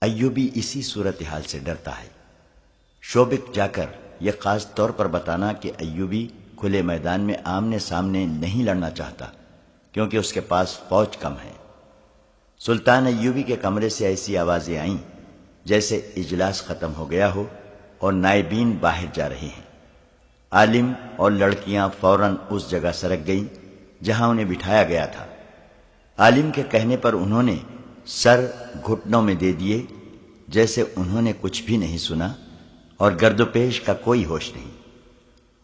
ایوبی اسی صورتحال سے ڈرتا ہے۔ شوبک جا کر یہ خاص طور پر بتانا کہ ایوبی کھلے میدان میں آمنے سامنے نہیں لڑنا چاہتا کیونکہ اس کے پاس فوج کم ہے۔ سلطان ایوبی کے کمرے سے ایسی آوازیں آئیں جیسے اجلاس ختم ہو گیا ہو اور نائبین باہر جا رہے ہیں۔ عالم اور لڑکیاں فوراً اس جگہ سرک گئیں جہاں انہیں بٹھایا گیا تھا۔ عالم کے کہنے پر انہوں نے سر گھٹنوں میں دے دیے جیسے انہوں نے کچھ بھی نہیں سنا اور گرد و پیش کا کوئی ہوش نہیں۔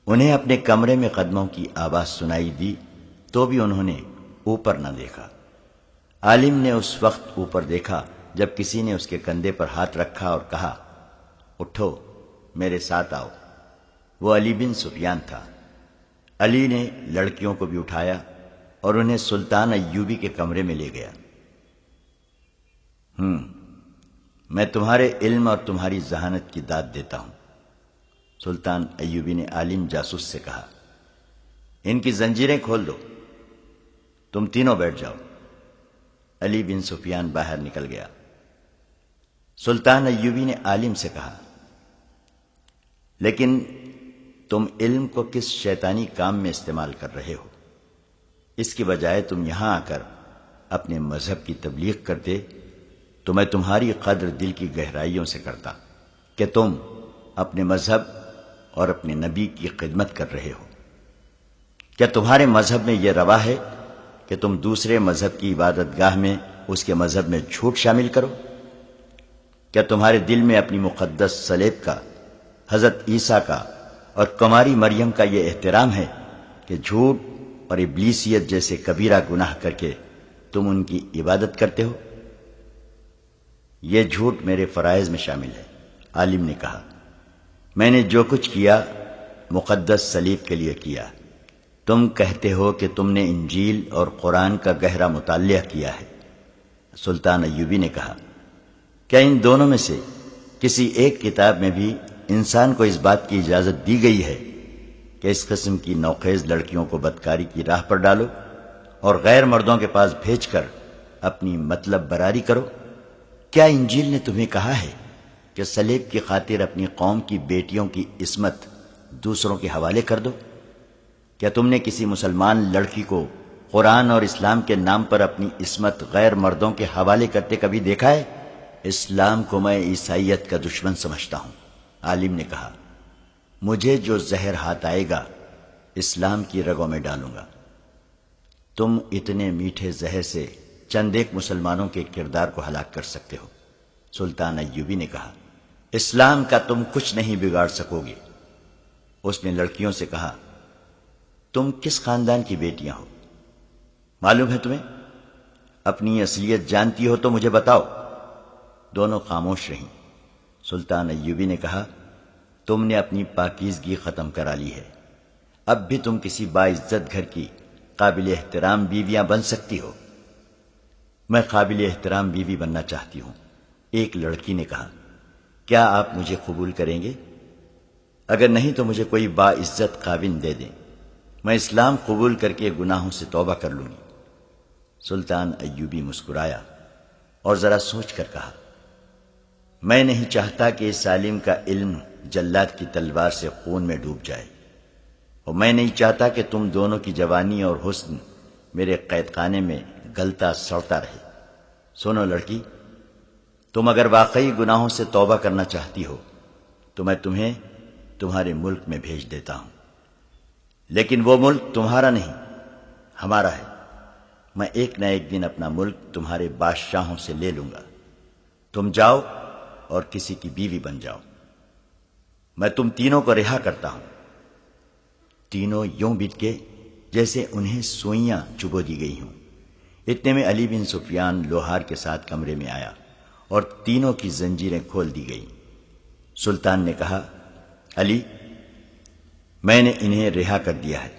انہیں اپنے کمرے میں قدموں کی آواز سنائی دی تو بھی انہوں نے اوپر نہ دیکھا۔ عالم نے اس وقت اوپر دیکھا جب کسی نے اس کے کندھے پر ہاتھ رکھا اور کہا، اٹھو میرے ساتھ آؤ۔ وہ علی بن سفیان تھا۔ علی نے لڑکیوں کو بھی اٹھایا اور انہیں سلطان ایوبی کے کمرے میں لے گیا۔ میں تمہارے علم اور تمہاری ذہانت کی داد دیتا ہوں، سلطان ایوبی نے عالم جاسوس سے کہا۔ ان کی زنجیریں کھول دو، تم تینوں بیٹھ جاؤ۔ علی بن سفیان باہر نکل گیا۔ سلطان ایوبی نے عالم سے کہا، لیکن تم علم کو کس شیطانی کام میں استعمال کر رہے ہو؟ اس کی بجائے تم یہاں آ کر اپنے مذہب کی تبلیغ کرتے تو میں تمہاری قدر دل کی گہرائیوں سے کرتا کہ تم اپنے مذہب اور اپنے نبی کی خدمت کر رہے ہو۔ کیا تمہارے مذہب میں یہ روا ہے کہ تم دوسرے مذہب کی عبادت گاہ میں اس کے مذہب میں جھوٹ شامل کرو؟ کیا تمہارے دل میں اپنی مقدس صلیب کا، حضرت عیسیٰ کا اور کماری مریم کا یہ احترام ہے کہ جھوٹ اور ابلیسیت جیسے کبیرہ گناہ کر کے تم ان کی عبادت کرتے ہو؟ یہ جھوٹ میرے فرائض میں شامل ہے، عالم نے کہا۔ میں نے جو کچھ کیا مقدس صلیب کے لیے کیا۔ تم کہتے ہو کہ تم نے انجیل اور قرآن کا گہرا مطالعہ کیا ہے۔ سلطان ایوبی نے کہا، کیا ان دونوں میں سے کسی ایک کتاب میں بھی انسان کو اس بات کی اجازت دی گئی ہے کہ اس قسم کی نوخیز لڑکیوں کو بدکاری کی راہ پر ڈالو اور غیر مردوں کے پاس بھیج کر اپنی مطلب براری کرو؟ کیا انجیل نے تمہیں کہا ہے کہ صلیب کی خاطر اپنی قوم کی بیٹیوں کی عصمت دوسروں کے حوالے کر دو؟ کیا تم نے کسی مسلمان لڑکی کو قرآن اور اسلام کے نام پر اپنی عصمت غیر مردوں کے حوالے کرتے کبھی دیکھا ہے؟ اسلام کو میں عیسائیت کا دشمن سمجھتا ہوں، عالم نے کہا۔ مجھے جو زہر ہاتھ آئے گا اسلام کی رگوں میں ڈالوں گا۔ تم اتنے میٹھے زہر سے چند ایک مسلمانوں کے کردار کو ہلاک کر سکتے ہو، سلطان ایوبی نے کہا۔ اسلام کا تم کچھ نہیں بگاڑ سکو گے۔ اس نے لڑکیوں سے کہا، تم کس خاندان کی بیٹیاں ہو؟ معلوم ہے تمہیں؟ اپنی اصلیت جانتی ہو تو مجھے بتاؤ۔ دونوں خاموش رہیں۔ سلطان ایوبی نے کہا، تم نے اپنی پاکیزگی ختم کرا لی ہے۔ اب بھی تم کسی باعزت گھر کی قابل احترام بیویاں بن سکتی ہو۔ میں قابل احترام بیوی بننا چاہتی ہوں، ایک لڑکی نے کہا۔ کیا آپ مجھے قبول کریں گے؟ اگر نہیں تو مجھے کوئی باعزت خاوند دے دیں، میں اسلام قبول کر کے گناہوں سے توبہ کر لوں گی۔ سلطان ایوبی مسکرایا اور ذرا سوچ کر کہا، میں نہیں چاہتا کہ اس عالم کا علم جلاد کی تلوار سے خون میں ڈوب جائے، اور میں نہیں چاہتا کہ تم دونوں کی جوانی اور حسن میرے قید خانے میں گلتا سڑتا رہے۔ سنو لڑکی، تم اگر واقعی گناہوں سے توبہ کرنا چاہتی ہو تو میں تمہیں تمہارے ملک میں بھیج دیتا ہوں، لیکن وہ ملک تمہارا نہیں، ہمارا ہے۔ میں ایک نہ ایک دن اپنا ملک تمہارے بادشاہوں سے لے لوں گا۔ تم جاؤ اور کسی کی بیوی بن جاؤ۔ میں تم تینوں کو رہا کرتا ہوں۔ تینوں یوں بٹکے جیسے انہیں سوئیاں چبو دی گئی ہوں۔ اتنے میں علی بن سفیان لوہار کے ساتھ کمرے میں آیا اور تینوں کی زنجیریں کھول دی گئیں۔ سلطان نے کہا، علی، میں نے انہیں رہا کر دیا ہے۔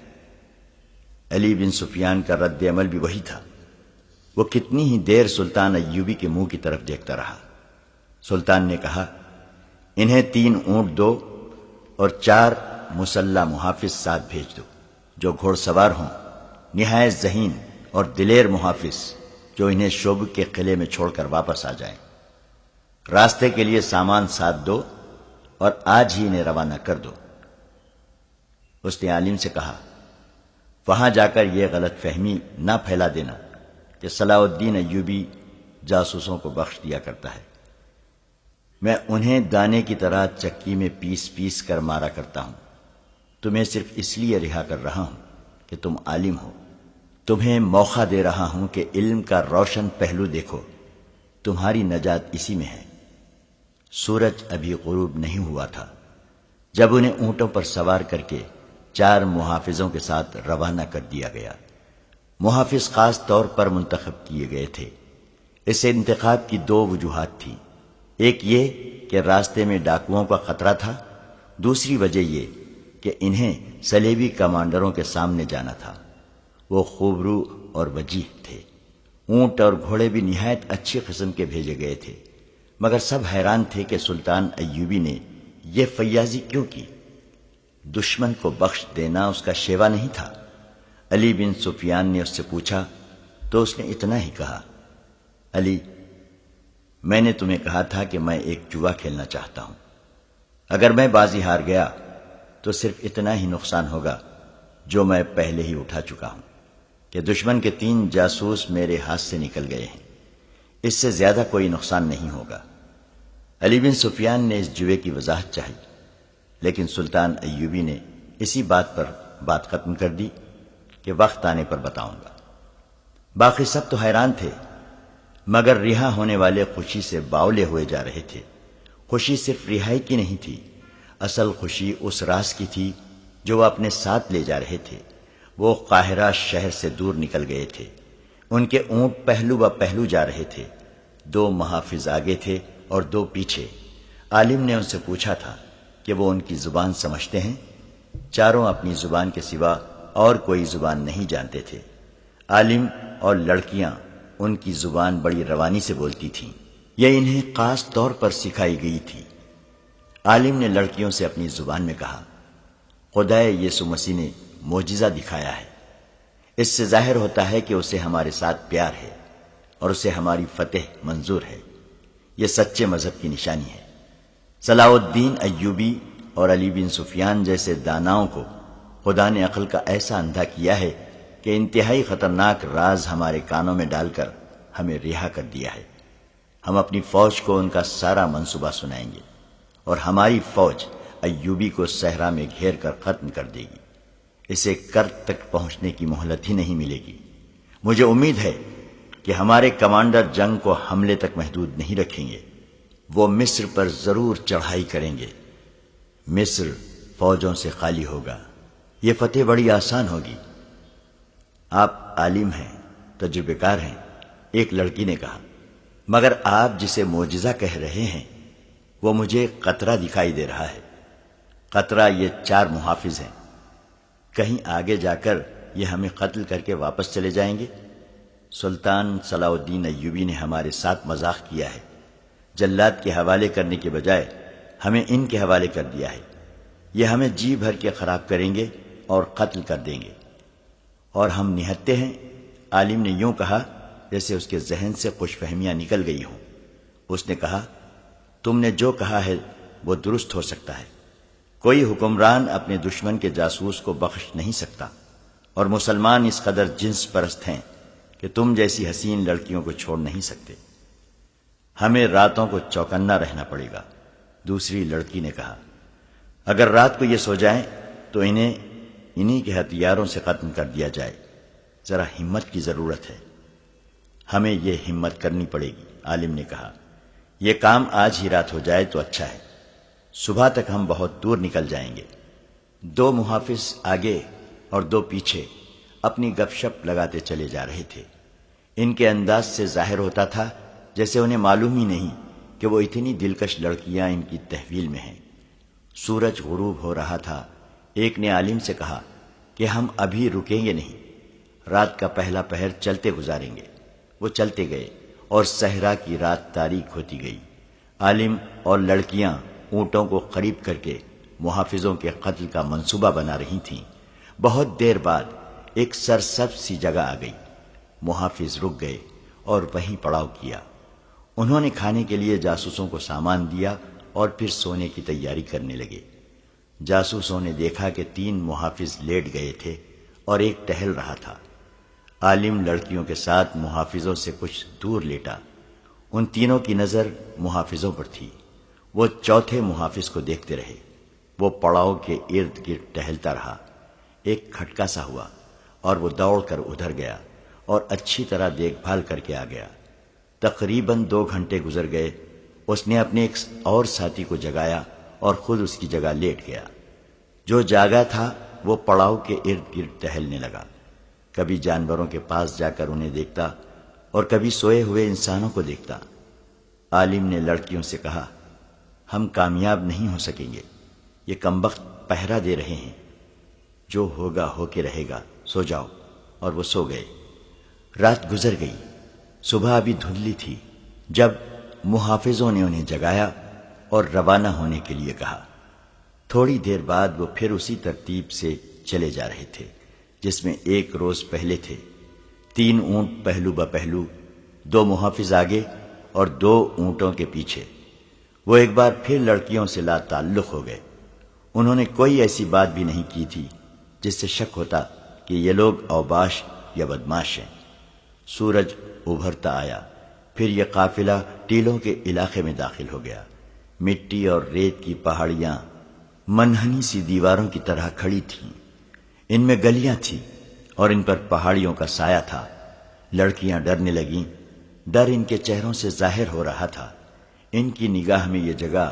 علی بن سفیان کا رد عمل بھی وہی تھا۔ وہ کتنی ہی دیر سلطان ایوبی کے منہ کی طرف دیکھتا رہا۔ سلطان نے کہا، انہیں 3 اونٹ دو اور 4 مسلح محافظ ساتھ بھیج دو جو گھوڑ سوار ہوں، نہایت ذہین اور دلیر محافظ جو انہیں شوبک کے قلعے میں چھوڑ کر واپس آ جائیں۔ راستے کے لیے سامان ساتھ دو اور آج ہی انہیں روانہ کر دو۔ اس نے عالم سے کہا، وہاں جا کر یہ غلط فہمی نہ پھیلا دینا کہ صلاح الدین ایوبی جاسوسوں کو بخش دیا کرتا ہے۔ میں انہیں دانے کی طرح چکی میں پیس پیس کر مارا کرتا ہوں۔ تمہیں صرف اس لیے رہا کر رہا ہوں کہ تم عالم ہو۔ تمہیں موقع دے رہا ہوں کہ علم کا روشن پہلو دیکھو، تمہاری نجات اسی میں ہے۔ سورج ابھی غروب نہیں ہوا تھا جب انہیں اونٹوں پر سوار کر کے 4 محافظوں کے ساتھ روانہ کر دیا گیا۔ محافظ خاص طور پر منتخب کیے گئے تھے۔ اس انتخاب کی 2 وجوہات تھیں۔ ایک یہ کہ راستے میں ڈاکوؤں کا خطرہ تھا، دوسری وجہ یہ کہ انہیں صلیبی کمانڈروں کے سامنے جانا تھا۔ وہ خوبرو اور وجیح تھے۔ اونٹ اور گھوڑے بھی نہایت اچھی قسم کے بھیجے گئے تھے، مگر سب حیران تھے کہ سلطان ایوبی نے یہ فیاضی کیوں کی۔ دشمن کو بخش دینا اس کا شیوا نہیں تھا۔ علی بن سفیان نے اس سے پوچھا تو اس نے اتنا ہی کہا، علی، میں نے تمہیں کہا تھا کہ میں ایک جوا کھیلنا چاہتا ہوں۔ اگر میں بازی ہار گیا تو صرف اتنا ہی نقصان ہوگا جو میں پہلے ہی اٹھا چکا ہوں کہ دشمن کے 3 جاسوس میرے ہاتھ سے نکل گئے ہیں۔ اس سے زیادہ کوئی نقصان نہیں ہوگا۔ علی بن سفیان نے اس جوے کی وضاحت چاہی، لیکن سلطان ایوبی نے اسی بات پر بات ختم کر دی کہ وقت آنے پر بتاؤں گا۔ باقی سب تو حیران تھے، مگر رہا ہونے والے خوشی سے باولے ہوئے جا رہے تھے۔ خوشی صرف رہائی کی نہیں تھی، اصل خوشی اس راز کی تھی جو وہ اپنے ساتھ لے جا رہے تھے۔ وہ قاہرہ شہر سے دور نکل گئے تھے۔ ان کے اونٹ پہلو ب پہلو جا رہے تھے۔ 2 محافظ آگے تھے اور 2 پیچھے۔ عالم نے ان سے پوچھا تھا کہ وہ ان کی زبان سمجھتے ہیں؟ چاروں اپنی زبان کے سوا اور کوئی زبان نہیں جانتے تھے۔ عالم اور لڑکیاں ان کی زبان بڑی روانی سے بولتی تھیں۔ یہ انہیں خاص طور پر سکھائی گئی تھی۔ عالم نے لڑکیوں سے اپنی زبان میں کہا، خدائے یسوع مسیح نے معجزہ دکھایا ہے۔ اس سے ظاہر ہوتا ہے کہ اسے ہمارے ساتھ پیار ہے اور اسے ہماری فتح منظور ہے۔ یہ سچے مذہب کی نشانی ہے۔ صلاح الدین ایوبی اور علی بن سفیان جیسے داناؤں کو خدا نے عقل کا ایسا اندھا کیا ہے کہ انتہائی خطرناک راز ہمارے کانوں میں ڈال کر ہمیں رہا کر دیا ہے۔ ہم اپنی فوج کو ان کا سارا منصوبہ سنائیں گے اور ہماری فوج ایوبی کو صحرا میں گھیر کر ختم کر دے گی۔ اسے کرت تک پہنچنے کی مہلت ہی نہیں ملے گی۔ مجھے امید ہے کہ ہمارے کمانڈر جنگ کو حملے تک محدود نہیں رکھیں گے۔ وہ مصر پر ضرور چڑھائی کریں گے۔ مصر فوجوں سے خالی ہوگا۔ یہ فتح بڑی آسان ہوگی۔ آپ عالم ہیں، تجربے کار ہیں، ایک لڑکی نے کہا، مگر آپ جسے معجزہ کہہ رہے ہیں وہ مجھے قطرہ دکھائی دے رہا ہے۔ قطرہ یہ 4 محافظ ہیں۔ کہیں آگے جا کر یہ ہمیں قتل کر کے واپس چلے جائیں گے؟ سلطان صلاح الدین ایوبی نے ہمارے ساتھ مذاق کیا ہے۔ جلاد کے حوالے کرنے کے بجائے ہمیں ان کے حوالے کر دیا ہے۔ یہ ہمیں جی بھر کے خراب کریں گے اور قتل کر دیں گے، اور ہم نہتے ہیں۔ عالم نے یوں کہا جیسے اس کے ذہن سے خوش فہمیاں نکل گئی ہوں۔ اس نے کہا، تم نے جو کہا ہے وہ درست ہو سکتا ہے۔ کوئی حکمران اپنے دشمن کے جاسوس کو بخش نہیں سکتا، اور مسلمان اس قدر جنس پرست ہیں کہ تم جیسی حسین لڑکیوں کو چھوڑ نہیں سکتے۔ ہمیں راتوں کو چوکنا رہنا پڑے گا۔ دوسری لڑکی نے کہا، اگر رات کو یہ سو جائیں تو انہی کے ہتھیاروں سے ختم کر دیا جائے۔ ذرا ہمت کی ضرورت ہے۔ ہمیں یہ ہمت کرنی پڑے گی، عالم نے کہا۔ یہ کام آج ہی رات ہو جائے تو اچھا ہے، صبح تک ہم بہت دور نکل جائیں گے۔ 2 محافظ آگے اور 2 پیچھے اپنی گپ شپ لگاتے چلے جا رہے تھے۔ ان کے انداز سے ظاہر ہوتا تھا جیسے انہیں معلوم ہی نہیں کہ وہ اتنی دلکش لڑکیاں ان کی تحویل میں ہیں۔ سورج غروب ہو رہا تھا۔ ایک نے عالم سے کہا کہ ہم ابھی رکیں گے نہیں، رات کا پہلا پہر چلتے گزاریں گے۔ وہ چلتے گئے اور صحرا کی رات تاریک ہوتی گئی۔ عالم اور لڑکیاں اونٹوں کو قریب کر کے محافظوں کے قتل کا منصوبہ بنا رہی تھیں۔ بہت دیر بعد ایک سرسبز سی جگہ آ گئی۔ محافظ رک گئے اور وہیں پڑاؤ کیا۔ انہوں نے کھانے کے لیے جاسوسوں کو سامان دیا اور پھر سونے کی تیاری کرنے لگے۔ جاسوسوں نے دیکھا کہ 3 محافظ لیٹ گئے تھے اور ایک ٹہل رہا تھا۔ عالم لڑکیوں کے ساتھ محافظوں سے کچھ دور لیٹا۔ ان تینوں کی نظر محافظوں پر تھی۔ وہ چوتھے محافظ کو دیکھتے رہے۔ وہ پڑاؤ کے ارد گرد ٹہلتا رہا۔ ایک کھٹکا سا ہوا اور وہ دوڑ کر ادھر گیا اور اچھی طرح دیکھ بھال کر کے آ گیا۔ تقریباً 2 گھنٹے گزر گئے۔ اس نے اپنے ایک اور ساتھی کو جگایا اور خود اس کی جگہ لیٹ گیا۔ جو جاگا تھا وہ پڑاؤ کے ارد گرد ٹہلنے لگا۔ کبھی جانوروں کے پاس جا کر انہیں دیکھتا اور کبھی سوئے ہوئے انسانوں کو دیکھتا۔ عالم نے لڑکیوں سے کہا، ہم کامیاب نہیں ہو سکیں گے، یہ کمبخت پہرا دے رہے ہیں۔ جو ہوگا ہو کے رہے گا، سو جاؤ۔ اور وہ سو گئے۔ رات گزر گئی۔ صبح ابھی دھندلی تھی جب محافظوں نے انہیں جگایا اور روانہ ہونے کے لیے کہا۔ تھوڑی دیر بعد وہ پھر اسی ترتیب سے چلے جا رہے تھے جس میں ایک روز پہلے تھے۔ 3 اونٹ پہلو بپہلو، 2 محافظ آگے اور 2 اونٹوں کے پیچھے۔ وہ ایک بار پھر لڑکیوں سے لا تعلق ہو گئے۔ انہوں نے کوئی ایسی بات بھی نہیں کی تھی جس سے شک ہوتا کہ یہ لوگ اوباش یا بدماش ہیں۔ سورج ابھرتا آیا، پھر یہ قافلہ ٹیلوں کے علاقے میں داخل ہو گیا۔ مٹی اور ریت کی پہاڑیاں منحنی سی دیواروں کی طرح کھڑی تھیں۔ ان میں گلیاں تھیں اور ان پر پہاڑیوں کا سایہ تھا۔ لڑکیاں ڈرنے لگیں۔ ڈر ان کے چہروں سے ظاہر ہو رہا تھا۔ ان کی نگاہ میں یہ جگہ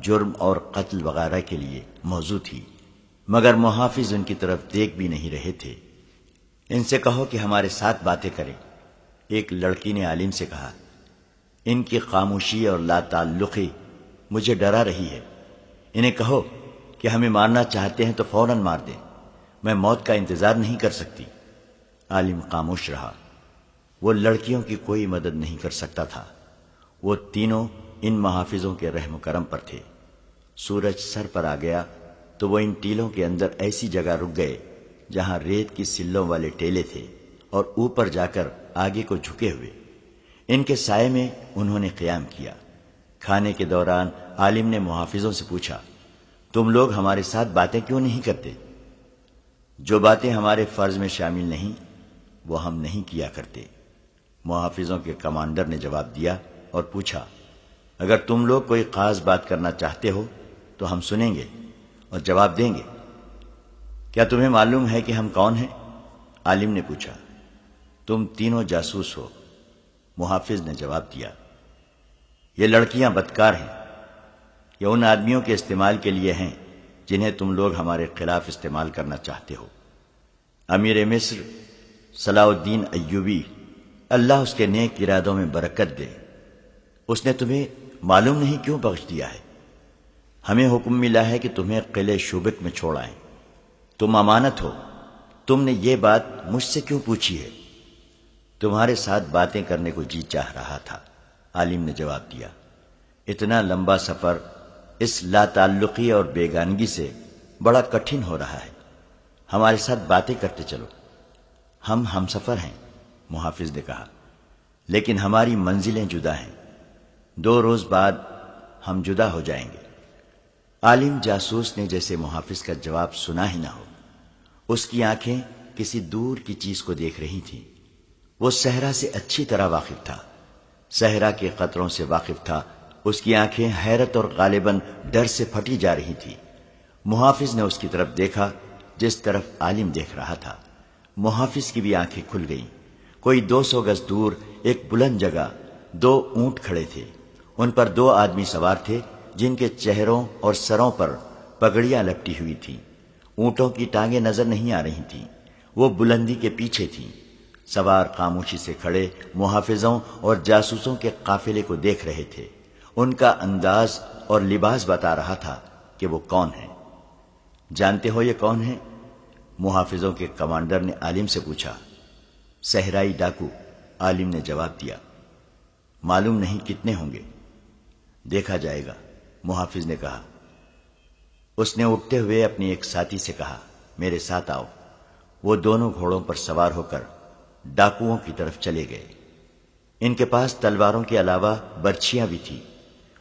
جرم اور قتل وغیرہ کے لیے موزوں تھی، مگر محافظ ان کی طرف دیکھ بھی نہیں رہے تھے۔ ان سے کہو کہ ہمارے ساتھ باتیں کریں، ایک لڑکی نے عالم سے کہا۔ ان کی خاموشی اور لا تعلقی مجھے ڈرا رہی ہے۔ انہیں کہو کہ ہمیں مارنا چاہتے ہیں تو فوراً مار دیں، میں موت کا انتظار نہیں کر سکتی۔ عالم خاموش رہا۔ وہ لڑکیوں کی کوئی مدد نہیں کر سکتا تھا۔ وہ تینوں ان محافظوں کے رحم و کرم پر تھے۔ سورج سر پر آ گیا تو وہ ان ٹیلوں کے اندر ایسی جگہ رک گئے جہاں ریت کی سلوں والے ٹیلے تھے اور اوپر جا کر آگے کو جھکے ہوئے۔ ان کے سائے میں انہوں نے قیام کیا۔ کھانے کے دوران عالم نے محافظوں سے پوچھا، تم لوگ ہمارے ساتھ باتیں کیوں نہیں کرتے؟ جو باتیں ہمارے فرض میں شامل نہیں وہ ہم نہیں کیا کرتے۔ محافظوں کے کمانڈر نے جواب دیا اور پوچھا، اگر تم لوگ کوئی خاص بات کرنا چاہتے ہو تو ہم سنیں گے اور جواب دیں گے۔ کیا تمہیں معلوم ہے کہ ہم کون ہیں؟ عالم نے پوچھا۔ تم تینوں جاسوس ہو، محافظ نے جواب دیا۔ یہ لڑکیاں بدکار ہیں، یہ ان آدمیوں کے استعمال کے لیے ہیں جنہیں تم لوگ ہمارے خلاف استعمال کرنا چاہتے ہو۔ امیر مصر صلاح الدین ایوبی، اللہ اس کے نیک ارادوں میں برکت دے، اس نے تمہیں معلوم نہیں کیوں بخش دیا ہے۔ ہمیں حکم ملا ہے کہ تمہیں قلعے شوبک میں چھوڑ آئیں۔ تم امانت ہو، تم نے یہ بات مجھ سے کیوں پوچھی ہے؟ تمہارے ساتھ باتیں کرنے کو جی چاہ رہا تھا، عالم نے جواب دیا۔ اتنا لمبا سفر اس لا تعلقی اور بیگانگی سے بڑا کٹھن ہو رہا ہے، ہمارے ساتھ باتیں کرتے چلو۔ ہم سفر ہیں، محافظ نے کہا، لیکن ہماری منزلیں جدا ہیں۔ 2 روز بعد ہم جدا ہو جائیں گے۔ عالم جاسوس نے جیسے محافظ کا جواب سنا ہی نہ ہو۔ اس کی آنکھیں کسی دور کی چیز کو دیکھ رہی تھیں۔ وہ صحرا سے اچھی طرح واقف تھا، صحرا کے قطروں سے واقف تھا۔ اس کی آنکھیں حیرت اور غالباً ڈر سے پھٹی جا رہی تھی۔ محافظ نے اس کی طرف دیکھا جس طرف عالم دیکھ رہا تھا۔ محافظ کی بھی آنکھیں کھل گئیں۔ کوئی 200 گز دور ایک بلند جگہ 2 اونٹ کھڑے تھے۔ ان پر 2 آدمی سوار تھے جن کے چہروں اور سروں پر پگڑیاں لپٹی ہوئی تھیں۔ اونٹوں کی ٹانگیں نظر نہیں آ رہی تھیں، وہ بلندی کے پیچھے تھیں۔ سوار خاموشی سے کھڑے محافظوں اور جاسوسوں کے قافلے کو دیکھ رہے تھے۔ ان کا انداز اور لباس بتا رہا تھا کہ وہ کون ہیں۔ جانتے ہو یہ کون ہیں؟ محافظوں کے کمانڈر نے عالم سے پوچھا۔ صحرائی ڈاکو، عالم نے جواب دیا۔ معلوم نہیں کتنے ہوں گے، دیکھا جائے گا، محافظ نے کہا۔ اس نے اٹھتے ہوئے اپنے ایک ساتھی سے کہا، میرے ساتھ آؤ۔ وہ دونوں گھوڑوں پر سوار ہو کر ڈاکوؤں کی طرف چلے گئے۔ ان کے پاس تلواروں کے علاوہ برچھیاں بھی تھیں۔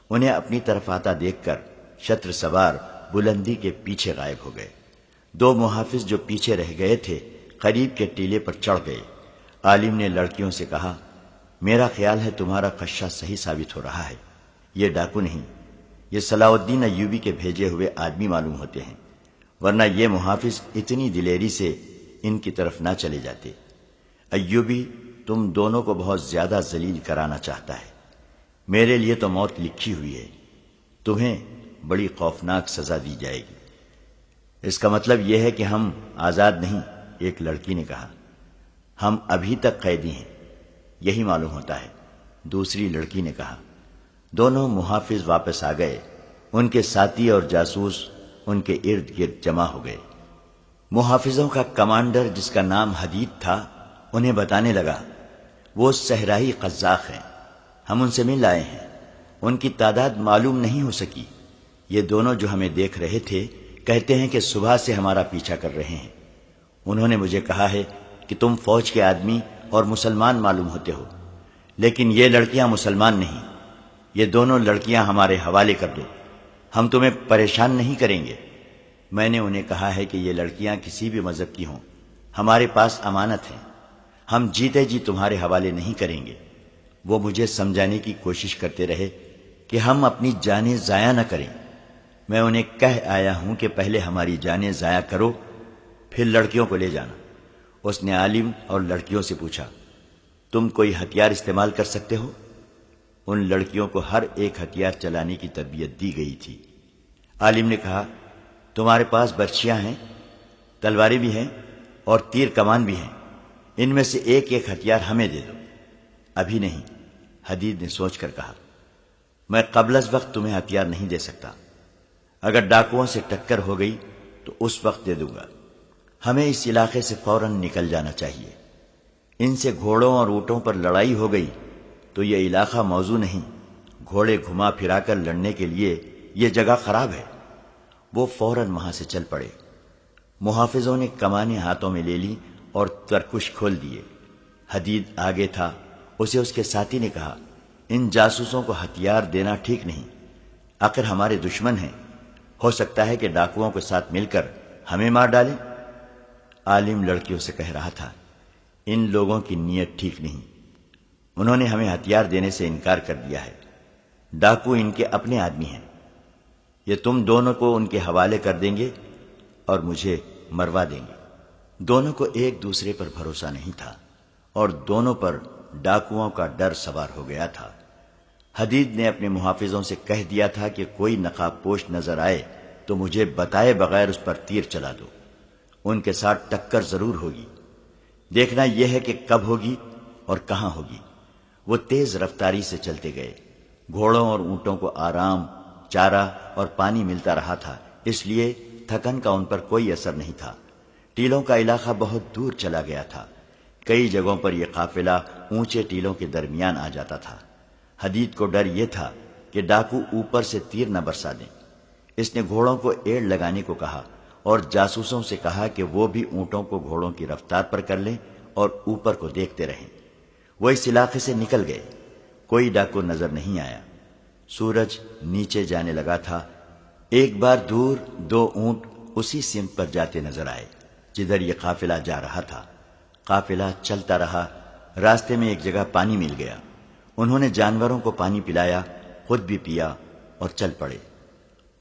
انہیں اپنی طرف آتا دیکھ کر شتر سوار بلندی کے پیچھے غائب ہو گئے۔ دو محافظ جو پیچھے رہ گئے تھے قریب کے ٹیلے پر چڑھ گئے۔ عالم نے لڑکیوں سے کہا، میرا خیال ہے تمہارا خدشہ صحیح ثابت ہو رہا ہے، یہ ڈاکو نہیں، یہ صلاح الدین ایوبی کے بھیجے ہوئے آدمی معلوم ہوتے ہیں، ورنہ یہ محافظ اتنی دلیری سے ان کی طرف نہ چلے جاتے۔ ایوبی تم دونوں کو بہت زیادہ ذلیل کرانا چاہتا ہے، میرے لیے تو موت لکھی ہوئی ہے، تمہیں بڑی خوفناک سزا دی جائے گی۔ اس کا مطلب یہ ہے کہ ہم آزاد نہیں، ایک لڑکی نے کہا۔ ہم ابھی تک قیدی ہیں، یہی معلوم ہوتا ہے، دوسری لڑکی نے کہا۔ دونوں محافظ واپس آ گئے، ان کے ساتھی اور جاسوس ان کے ارد گرد جمع ہو گئے۔ محافظوں کا کمانڈر جس کا نام حدید تھا انہیں بتانے لگا، وہ صحرائی قزاق ہیں، ہم ان سے مل آئے ہیں، ان کی تعداد معلوم نہیں ہو سکی، یہ دونوں جو ہمیں دیکھ رہے تھے کہتے ہیں کہ صبح سے ہمارا پیچھا کر رہے ہیں۔ انہوں نے مجھے کہا ہے کہ تم فوج کے آدمی اور مسلمان معلوم ہوتے ہو، لیکن یہ لڑکیاں مسلمان نہیں، یہ دونوں لڑکیاں ہمارے حوالے کر دو، ہم تمہیں پریشان نہیں کریں گے۔ میں نے انہیں کہا ہے کہ یہ لڑکیاں کسی بھی مذہب کی ہوں، ہمارے پاس امانت ہیں، ہم جیتے جی تمہارے حوالے نہیں کریں گے۔ وہ مجھے سمجھانے کی کوشش کرتے رہے کہ ہم اپنی جانیں ضائع نہ کریں۔ میں انہیں کہہ آیا ہوں کہ پہلے ہماری جانیں ضائع کرو، پھر لڑکیوں کو لے جانا۔ اس نے عالم اور لڑکیوں سے پوچھا، تم کوئی ہتھیار استعمال کر سکتے ہو؟ ان لڑکیوں کو ہر ایک ہتھیار چلانے کی تربیت دی گئی تھی۔ عالم نے کہا، تمہارے پاس برچھیاں ہیں، تلواریں بھی ہیں اور تیر کمان بھی ہیں، ان میں سے ایک ایک ہتھیار ہمیں دے دو۔ ابھی نہیں، حدید نے سوچ کر کہا، میں قبل از وقت تمہیں ہتھیار نہیں دے سکتا، اگر ڈاکوؤں سے ٹکر ہو گئی تو اس وقت دے دوں گا۔ ہمیں اس علاقے سے فوراً نکل جانا چاہیے، ان سے گھوڑوں اور اونٹوں پر لڑائی ہو گئی تو یہ علاقہ موزوں نہیں، گھوڑے گھما پھرا کر لڑنے کے لیے یہ جگہ خراب ہے۔ وہ فوراً وہاں سے چل پڑے۔ محافظوں نے کمانیں ہاتھوں میں لے لی اور ترکش کھول دیے۔ حدید آگے تھا، اسے اس کے ساتھی نے کہا، ان جاسوسوں کو ہتھیار دینا ٹھیک نہیں، آخر ہمارے دشمن ہیں، ہو سکتا ہے کہ ڈاکوؤں کے ساتھ مل کر ہمیں مار ڈالیں۔ عالم لڑکیوں سے کہہ رہا تھا، ان لوگوں کی نیت ٹھیک نہیں، انہوں نے ہمیں ہتھیار دینے سے انکار کر دیا ہے، ڈاکو ان کے اپنے آدمی ہیں، یہ تم دونوں کو ان کے حوالے کر دیں گے اور مجھے مروا دیں گے۔ دونوں کو ایک دوسرے پر بھروسہ نہیں تھا اور دونوں پر ڈاکوؤں کا ڈر سوار ہو گیا تھا۔ حدید نے اپنے محافظوں سے کہہ دیا تھا کہ کوئی نقاب پوش نظر آئے تو مجھے بتائے بغیر اس پر تیر چلا دو، ان کے ساتھ ٹکر ضرور ہوگی، دیکھنا یہ ہے کہ کب ہوگی اور کہاں ہوگی۔ وہ تیز رفتاری سے چلتے گئے۔ گھوڑوں اور اونٹوں کو آرام، چارہ اور پانی ملتا رہا تھا، اس لیے تھکن کا ان پر کوئی اثر نہیں تھا۔ ٹیلوں کا علاقہ بہت دور چلا گیا تھا، کئی جگہوں پر یہ قافلہ اونچے ٹیلوں کے درمیان آ جاتا تھا۔ حدید کو ڈر یہ تھا کہ ڈاکو اوپر سے تیر نہ برسا دیں۔ اس نے گھوڑوں کو ایڑ لگانے کو کہا اور جاسوسوں سے کہا کہ وہ بھی اونٹوں کو گھوڑوں کی رفتار پر کر لیں اور اوپر کو دیکھتے رہیں۔ وہ اس علاقے سے نکل گئے، کوئی ڈاکو نظر نہیں آیا۔ سورج نیچے جانے لگا تھا۔ ایک بار دور دو اونٹ اسی سمت پر جاتے نظر آئے جدھر یہ قافلہ جا رہا تھا۔ قافلہ چلتا رہا، راستے میں ایک جگہ پانی مل گیا، انہوں نے جانوروں کو پانی پلایا، خود بھی پیا اور چل پڑے۔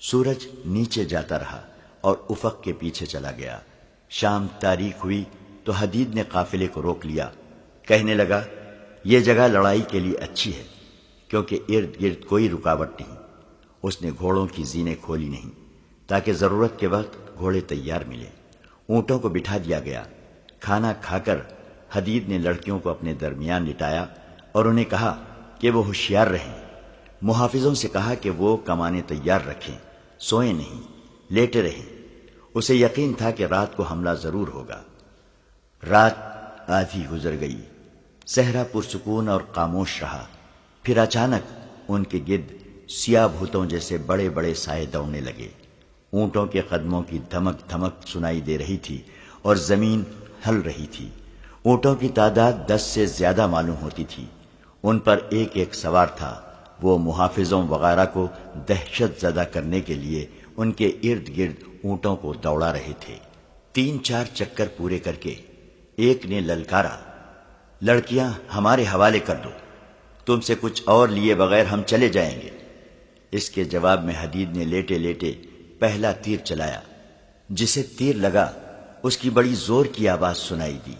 سورج نیچے جاتا رہا اور افق کے پیچھے چلا گیا۔ شام تاریک ہوئی تو حدید نے قافلے کو روک لیا، کہنے لگا، یہ جگہ لڑائی کے لیے اچھی ہے کیونکہ ارد گرد کوئی رکاوٹ نہیں۔ اس نے گھوڑوں کی زینیں کھولی نہیں تاکہ ضرورت کے وقت گھوڑے تیار ملے۔ اونٹوں کو بٹھا دیا گیا۔ کھانا کھا کر حدید نے لڑکیوں کو اپنے درمیان لٹایا اور انہیں کہا کہ وہ ہوشیار رہیں۔ محافظوں سے کہا کہ وہ کمانیں تیار رکھیں، سوئیں نہیں، لیٹے رہیں۔ اسے یقین تھا کہ رات کو حملہ ضرور ہوگا۔ رات آدھی گزر گئی، صحرا پرسکون اور خاموش رہا۔ پھر اچانک ان کے گرد سیاہ بھوتوں جیسے بڑے بڑے سائے دوڑنے لگے۔ اونٹوں کے قدموں کی دھمک دھمک سنائی دے رہی تھی اور زمین ہل رہی تھی۔ اونٹوں کی تعداد 10 سے زیادہ معلوم ہوتی تھی۔ ان پر ایک ایک سوار تھا۔ وہ محافظوں وغیرہ کو دہشت زدہ کرنے کے لیے ان کے ارد گرد اونٹوں کو دوڑا رہے تھے۔ 3-4 چکر پورے کر کے ایک نے للکارا، لڑکیاں ہمارے حوالے کر دو، تم سے کچھ اور لیے بغیر ہم چلے جائیں گے۔ اس کے جواب میں حدید نے لیٹے لیٹے پہلا تیر چلایا۔ جسے تیر لگا اس کی بڑی زور کی آواز سنائی دی۔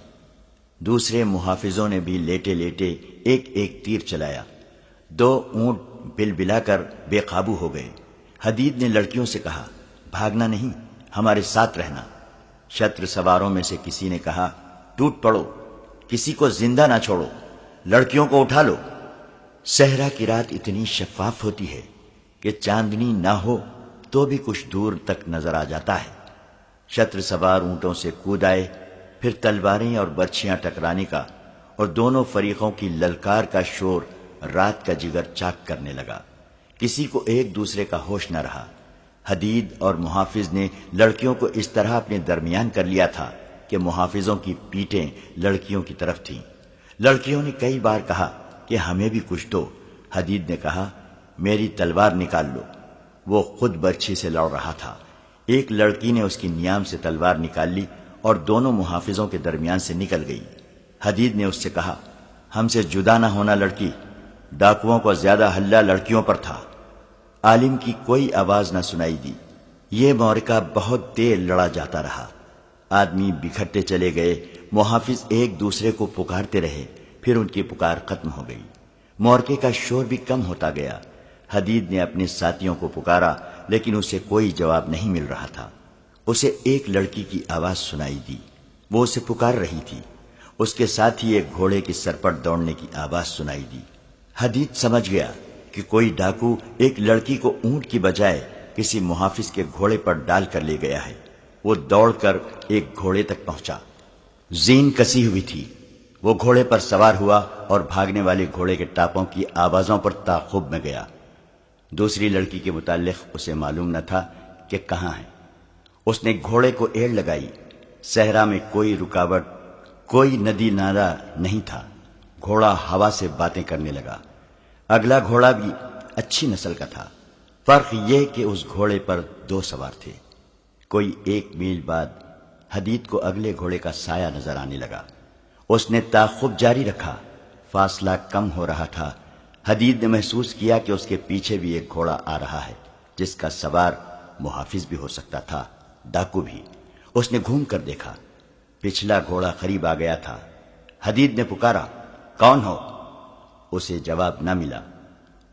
دوسرے محافظوں نے بھی لیٹے لیٹے ایک ایک تیر چلایا۔ 2 اونٹ بل بلا کر بے قابو ہو گئے۔ حدید نے لڑکیوں سے کہا، بھاگنا نہیں، ہمارے ساتھ رہنا۔ شتر سواروں میں سے کسی نے کہا، ٹوٹ پڑو، کسی کو زندہ نہ چھوڑو، لڑکیوں کو اٹھا لو۔ صحرا کی رات اتنی شفاف ہوتی ہے کہ چاندنی نہ ہو تو بھی کچھ دور تک نظر آ جاتا ہے۔ شتر سوار اونٹوں سے کود آئے، پھر تلواریں اور برچھیاں ٹکرانے کا اور دونوں فریقوں کی للکار کا شور رات کا جگر چاک کرنے لگا۔ کسی کو ایک دوسرے کا ہوش نہ رہا۔ حدید اور محافظ نے لڑکیوں کو اس طرح اپنے درمیان کر لیا تھا کہ محافظوں کی پیٹیں لڑکیوں کی طرف تھیں۔ لڑکیوں نے کئی بار کہا کہ ہمیں بھی کچھ دو۔ حدید نے کہا، میری تلوار نکال لو۔ وہ خود برچھی سے لڑ رہا تھا۔ ایک لڑکی نے اس کی نیام سے تلوار نکال لی اور دونوں محافظوں کے درمیان سے نکل گئی۔ حدید نے اس سے کہا، ہم سے جدا نہ ہونا لڑکی۔ ڈاکوؤں کو زیادہ ہلہ لڑکیوں پر تھا۔ عالم کی کوئی آواز نہ سنائی دی۔ یہ معرکہ بہت دیر لڑا جاتا رہا۔ آدمی بکھرتے چلے گئے، محافظ ایک دوسرے کو پکارتے رہے، پھر ان کی پکار ختم ہو گئی۔ معرکے کا شور بھی کم ہوتا گیا۔ حدید نے اپنے ساتھیوں کو پکارا لیکن اسے کوئی جواب نہیں مل رہا تھا۔ اسے ایک لڑکی کی آواز سنائی دی، وہ اسے پکار رہی تھی۔ اس کے ساتھ ہی ایک گھوڑے کی سرپٹ دوڑنے کی آواز سنائی دی۔ حدید سمجھ گیا کہ کوئی ڈاکو ایک لڑکی کو اونٹ کی بجائے کسی محافظ کے گھوڑے پر ڈال کر لے گیا ہے۔ وہ دوڑ کر ایک گھوڑے تک پہنچا۔ زین کسی ہوئی تھی۔ وہ گھوڑے پر سوار ہوا اور بھاگنے والے گھوڑے کے ٹاپوں کی آوازوں پر تعاقب میں گیا۔ دوسری لڑکی کے متعلق اسے معلوم نہ تھا کہ کہاں ہے۔ اس نے گھوڑے کو ایڑ لگائی۔ صحرا میں کوئی رکاوٹ، کوئی ندی نالا نہیں تھا۔ گھوڑا ہوا سے باتیں کرنے لگا۔ اگلا گھوڑا بھی اچھی نسل کا تھا۔ فرق یہ کہ اس گھوڑے پر 2 سوار تھے۔ کوئی 1 میل بعد حدید کو اگلے گھوڑے کا سایہ نظر آنے لگا۔ اس نے تعاقب جاری رکھا۔ فاصلہ کم ہو رہا تھا۔ حدید نے محسوس کیا کہ اس کے پیچھے بھی ایک گھوڑا آ رہا ہے جس کا سوار محافظ بھی ہو سکتا تھا، ڈاکو بھی۔ اس نے گھوم کر دیکھا، پچھلا گھوڑا قریب آ گیا تھا۔ حدید نے پکارا، کون ہو؟ اسے جواب نہ ملا۔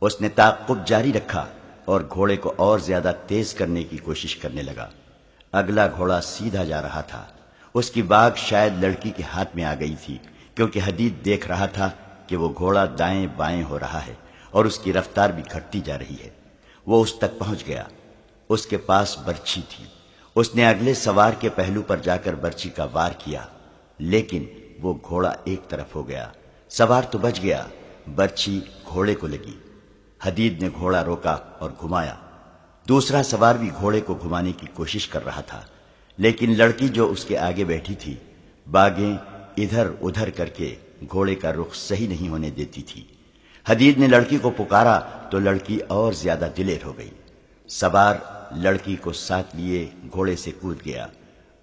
اس نے تعاقب جاری رکھا اور گھوڑے کو اور زیادہ تیز کرنے کی کوشش کرنے لگا۔ اگلا گھوڑا سیدھا جا رہا تھا۔ اس کی باگ شاید لڑکی کے ہاتھ میں آ گئی تھی، کیونکہ حدید دیکھ رہا تھا کہ وہ گھوڑا دائیں بائیں ہو رہا ہے اور اس کی رفتار بھی گھٹتی جا رہی ہے۔ وہ اس تک پہنچ گیا۔ اس کے پاس برچھی تھی۔ اس نے اگلے سوار کے پہلو پر جا کر برچھی کا وار کیا، لیکن وہ گھوڑا ایک طرف ہو گیا۔ سوار تو بچ گیا، برچھی گھوڑے کو لگی۔ حدید نے گھوڑا روکا اور گھمایا۔ دوسرا سوار بھی گھوڑے کو گھمانے کی کوشش کر رہا تھا، لیکن لڑکی جو اس کے آگے بیٹھی تھی باگیں ادھر ادھر کر کے گھوڑے کا رخ صحیح نہیں ہونے دیتی تھی۔ حدید نے لڑکی کو پکارا تو لڑکی اور زیادہ دلیر ہو گئی۔ سوار لڑکی کو ساتھ لیے گھوڑے سے کود گیا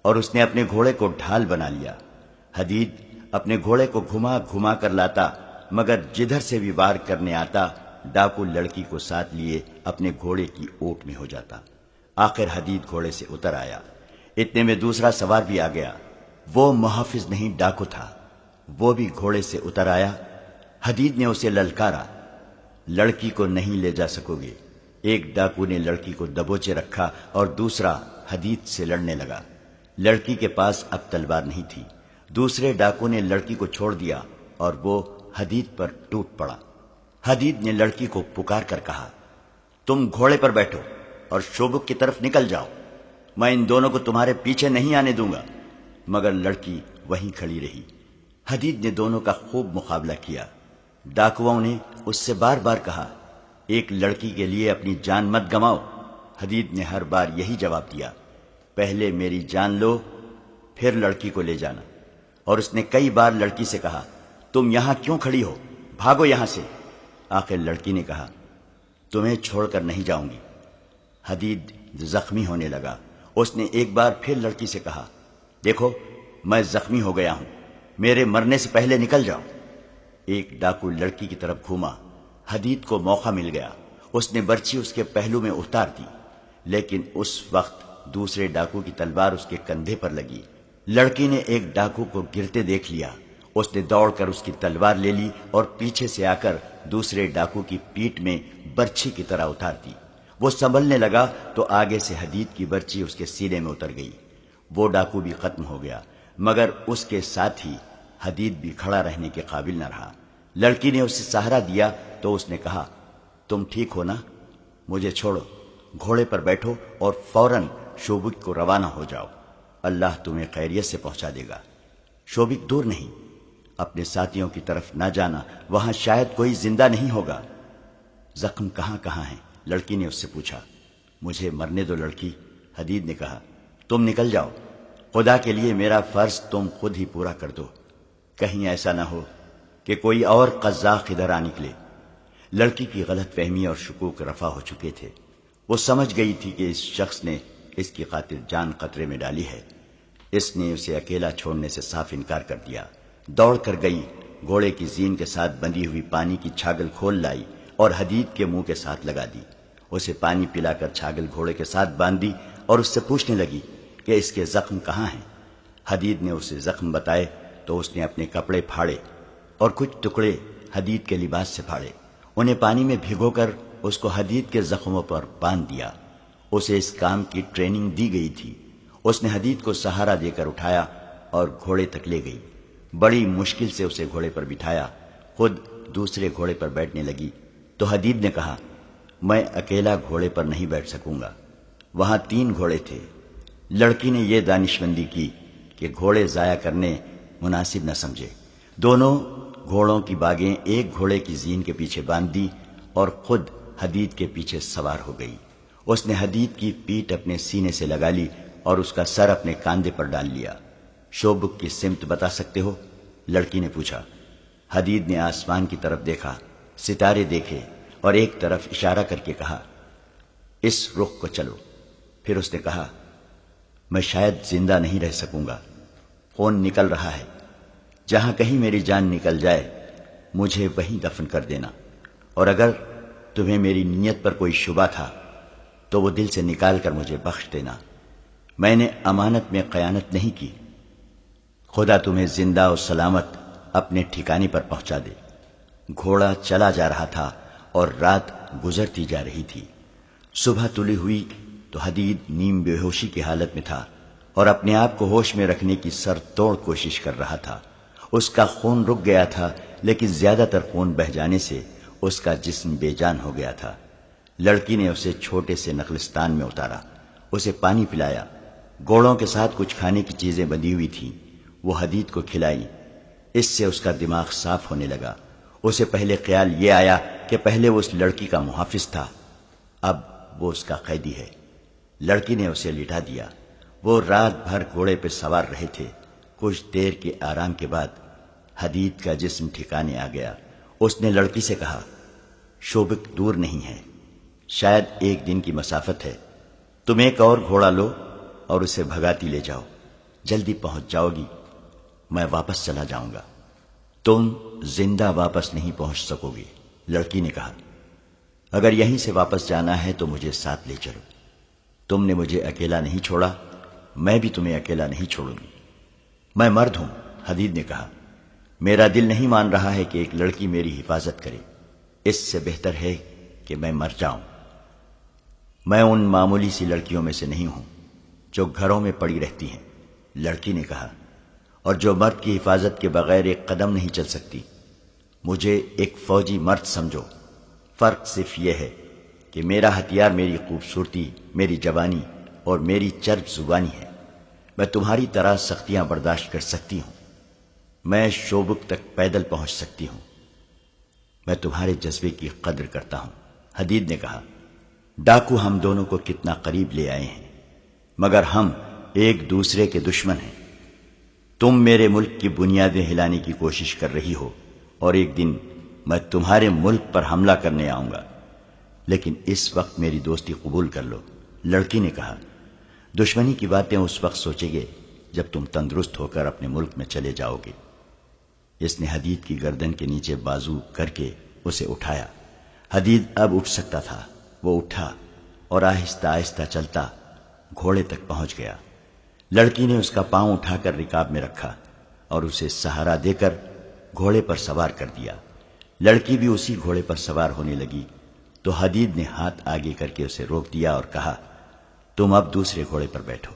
اور اس نے اپنے گھوڑے کو ڈھال بنا لیا۔ حدید اپنے گھوڑے کو گھما گھما کر لاتا، مگر جدھر سے بھی وار کرنے آتا ڈاکو لڑکی کو ساتھ لیے اپنے گھوڑے کی اوٹ میں ہو جاتا۔ آخر حدید گھوڑے سے اتر آیا۔ اتنے میں دوسرا سوار بھی آ گیا۔ وہ محافظ نہیں ڈاکو تھا۔ وہ بھی گھوڑے سے اتر آیا۔ حدید نے اسے للکارا، لڑکی کو نہیں لے جا سکو گے۔ ایک ڈاکو نے لڑکی کو دبوچے رکھا اور دوسرا حدید سے لڑنے لگا۔ لڑکی کے پاس اب تلوار نہیں تھی۔ دوسرے ڈاکو نے لڑکی کو چھوڑ دیا اور وہ حدید پر ٹوٹ پڑا۔ حدید نے لڑکی کو پکار کر کہا، تم گھوڑے پر بیٹھو اور شوبک کی طرف نکل جاؤ، میں ان دونوں کو تمہارے پیچھے نہیں آنے دوں گا۔ مگر لڑکی وہیں کھڑی رہی۔ حدید نے دونوں کا خوب مقابلہ کیا۔ ڈاکوؤں نے اس سے بار بار کہا، ایک لڑکی کے لیے اپنی جان مت گماؤ۔ حدید نے ہر بار یہی جواب دیا، پہلے میری جان لو پھر لڑکی کو لے جانا۔ اور اس نے کئی بار لڑکی سے کہا، تم یہاں کیوں کھڑی ہو؟ بھاگو یہاں سے۔ آخر لڑکی نے کہا تمہیں چھوڑ کر نہیں جاؤں گی۔ حدید زخمی ہونے لگا۔ اس نے ایک بار پھر لڑکی سے کہا دیکھو میں زخمی ہو گیا ہوں، میرے مرنے سے پہلے نکل جاؤ۔ ایک ڈاکو لڑکی کی طرف گھوما۔ حدید کو موقع مل گیا، اس نے برچی اس کے پہلو میں اتار دی، لیکن اس وقت دوسرے ڈاکو کی تلوار اس کے کندھے پر لگی۔ لڑکی نے ایک ڈاکو کو گرتے دیکھ لیا، اس نے دوڑ کر اس کی تلوار لے لی اور پیچھے سے آ کر دوسرے ڈاکو کی پیٹھ میں برچھی کی طرح اتار دی۔ وہ سنبھلنے لگا تو آگے سے حدید کی برچھی اس کے سینے میں اتر گئی۔ وہ ڈاکو بھی ختم ہو گیا، مگر اس کے ساتھ ہی حدید بھی کھڑا رہنے کے قابل نہ رہا۔ لڑکی نے اسے سہارا دیا تو اس نے کہا تم ٹھیک ہو نا؟ مجھے چھوڑو، گھوڑے پر بیٹھو اور فوراً شوبک کو روانہ ہو جاؤ، اللہ تمہیں خیریت سے پہنچا دے گا۔ شوبک دور نہیں، اپنے ساتھیوں کی طرف نہ جانا، وہاں شاید کوئی زندہ نہیں ہوگا۔ زخم کہاں کہاں ہیں؟ لڑکی نے اس سے پوچھا۔ مجھے مرنے دو لڑکی، حدید نے کہا، تم نکل جاؤ، خدا کے لیے میرا فرض تم خود ہی پورا کر دو، کہیں ایسا نہ ہو کہ کوئی اور قزاق ادھر آ نکلے۔ لڑکی کی غلط فہمی اور شکوک رفع ہو چکے تھے، وہ سمجھ گئی تھی کہ اس شخص نے اس کی خاطر جان خطرے میں ڈالی ہے۔ اس نے اسے اکیلا چھوڑنے سے صاف انکار کر دیا۔ دوڑ کر گئی، گھوڑے کی زین کے ساتھ بندھی ہوئی پانی کی چھاگل کھول لائی اور حدید کے منہ کے ساتھ لگا دی۔ اسے پانی پلا کر چھاگل گھوڑے کے ساتھ باندھ دی اور اس سے پوچھنے لگی کہ اس کے زخم کہاں ہیں۔ حدید نے اسے زخم بتائے تو اس نے اپنے کپڑے پھاڑے اور کچھ ٹکڑے حدید کے لباس سے پھاڑے، انہیں پانی میں بھگو کر اس کو حدید کے زخموں پر باندھ دیا۔ اسے اس کام کی ٹریننگ دی گئی تھی۔ اس نے حدید کو سہارا دے کر اٹھایا اور گھوڑے تک لے گئی۔ بڑی مشکل سے اسے گھوڑے پر بٹھایا، خود دوسرے گھوڑے پر بیٹھنے لگی تو حدید نے کہا میں اکیلا گھوڑے پر نہیں بیٹھ سکوں گا، وہاں 3 گھوڑے تھے۔ لڑکی نے یہ دانشمندی کی کہ گھوڑے ضائع کرنے مناسب نہ سمجھے۔ دونوں گھوڑوں کی باگیں ایک گھوڑے کی زین کے پیچھے باندھ دی اور خود حدید کے پیچھے سوار ہو گئی۔ اس نے حدید کی پیٹھ اپنے سینے سے لگا لی اور اس کا سر اپنے کاندھے پر ڈال لیا۔ شوبک کی سمت بتا سکتے ہو؟ لڑکی نے پوچھا۔ حدید نے آسمان کی طرف دیکھا، ستارے دیکھے اور ایک طرف اشارہ کر کے کہا اس رخ کو چلو۔ پھر اس نے کہا میں شاید زندہ نہیں رہ سکوں گا، خون نکل رہا ہے، جہاں کہیں میری جان نکل جائے مجھے وہیں دفن کر دینا، اور اگر تمہیں میری نیت پر کوئی شبہ تھا تو وہ دل سے نکال کر مجھے بخش دینا، میں نے امانت میں خیانت نہیں کی۔ خدا تمہیں زندہ اور سلامت اپنے ٹھکانے پر پہنچا دے۔ گھوڑا چلا جا رہا تھا اور رات گزرتی جا رہی تھی۔ صبح طلوع ہوئی تو حدید نیم بے ہوشی کی حالت میں تھا اور اپنے آپ کو ہوش میں رکھنے کی سر توڑ کوشش کر رہا تھا۔ اس کا خون رک گیا تھا، لیکن زیادہ تر خون بہہ جانے سے اس کا جسم بے جان ہو گیا تھا۔ لڑکی نے اسے چھوٹے سے نخلستان میں اتارا، اسے پانی پلایا، گوڑوں کے ساتھ کچھ کھانے کی چیزیں بندھی ہوئی تھیں، وہ حدید کو کھلائی۔ اس سے اس کا دماغ صاف ہونے لگا۔ اسے پہلے خیال یہ آیا کہ پہلے وہ اس لڑکی کا محافظ تھا، اب وہ اس کا قیدی ہے۔ لڑکی نے اسے لٹا دیا۔ وہ رات بھر گھوڑے پہ سوار رہے تھے۔ کچھ دیر کے آرام کے بعد حدید کا جسم ٹھکانے آ گیا۔ اس نے لڑکی سے کہا شوبک دور نہیں ہے، شاید 1 دن کی مسافت ہے، تم ایک اور گھوڑا لو اور اسے بھگاتی لے جاؤ، جلدی پہنچ جاؤ گی، میں واپس چلا جاؤں گا۔ تم زندہ واپس نہیں پہنچ سکو گی، لڑکی نے کہا۔ اگر یہیں سے واپس جانا ہے تو مجھے ساتھ لے چلو، تم نے مجھے اکیلا نہیں چھوڑا، میں بھی تمہیں اکیلا نہیں چھوڑوں گی۔ میں مرد ہوں، حدید نے کہا، میرا دل نہیں مان رہا ہے کہ ایک لڑکی میری حفاظت کرے، اس سے بہتر ہے کہ میں مر جاؤں۔ میں ان معمولی سی لڑکیوں میں سے نہیں ہوں جو گھروں میں پڑی رہتی ہیں، لڑکی نے کہا، اور جو مرد کی حفاظت کے بغیر ایک قدم نہیں چل سکتی۔ مجھے ایک فوجی مرد سمجھو، فرق صرف یہ ہے کہ میرا ہتھیار میری خوبصورتی، میری جوانی اور میری چرب زبانی ہے۔ میں تمہاری طرح سختیاں برداشت کر سکتی ہوں، میں شوبک تک پیدل پہنچ سکتی ہوں، میں تمہارے جذبے کی قدر کرتا ہوں، حدید نے کہا۔ ڈاکو ہم دونوں کو کتنا قریب لے آئے ہیں، مگر ہم ایک دوسرے کے دشمن ہیں۔ تم میرے ملک کی بنیادیں ہلانے کی کوشش کر رہی ہو اور ایک دن میں تمہارے ملک پر حملہ کرنے آؤں گا، لیکن اس وقت میری دوستی قبول کر لو۔ لڑکی نے کہا، دشمنی کی باتیں اس وقت سوچیں گے جب تم تندرست ہو کر اپنے ملک میں چلے جاؤ گے۔ اس نے حدید کی گردن کے نیچے بازو کر کے اسے اٹھایا۔ حدید اب اٹھ سکتا تھا۔ وہ اٹھا اور آہستہ آہستہ چلتا گھوڑے تک پہنچ گیا۔ لڑکی نے اس کا پاؤں اٹھا کر رکاب میں رکھا اور اسے سہارا دے کر گھوڑے پر سوار کر دیا۔ لڑکی بھی اسی گھوڑے پر سوار ہونے لگی تو حدید نے ہاتھ آگے کر کے اسے روک دیا اور کہا، تم اب دوسرے گھوڑے پر بیٹھو،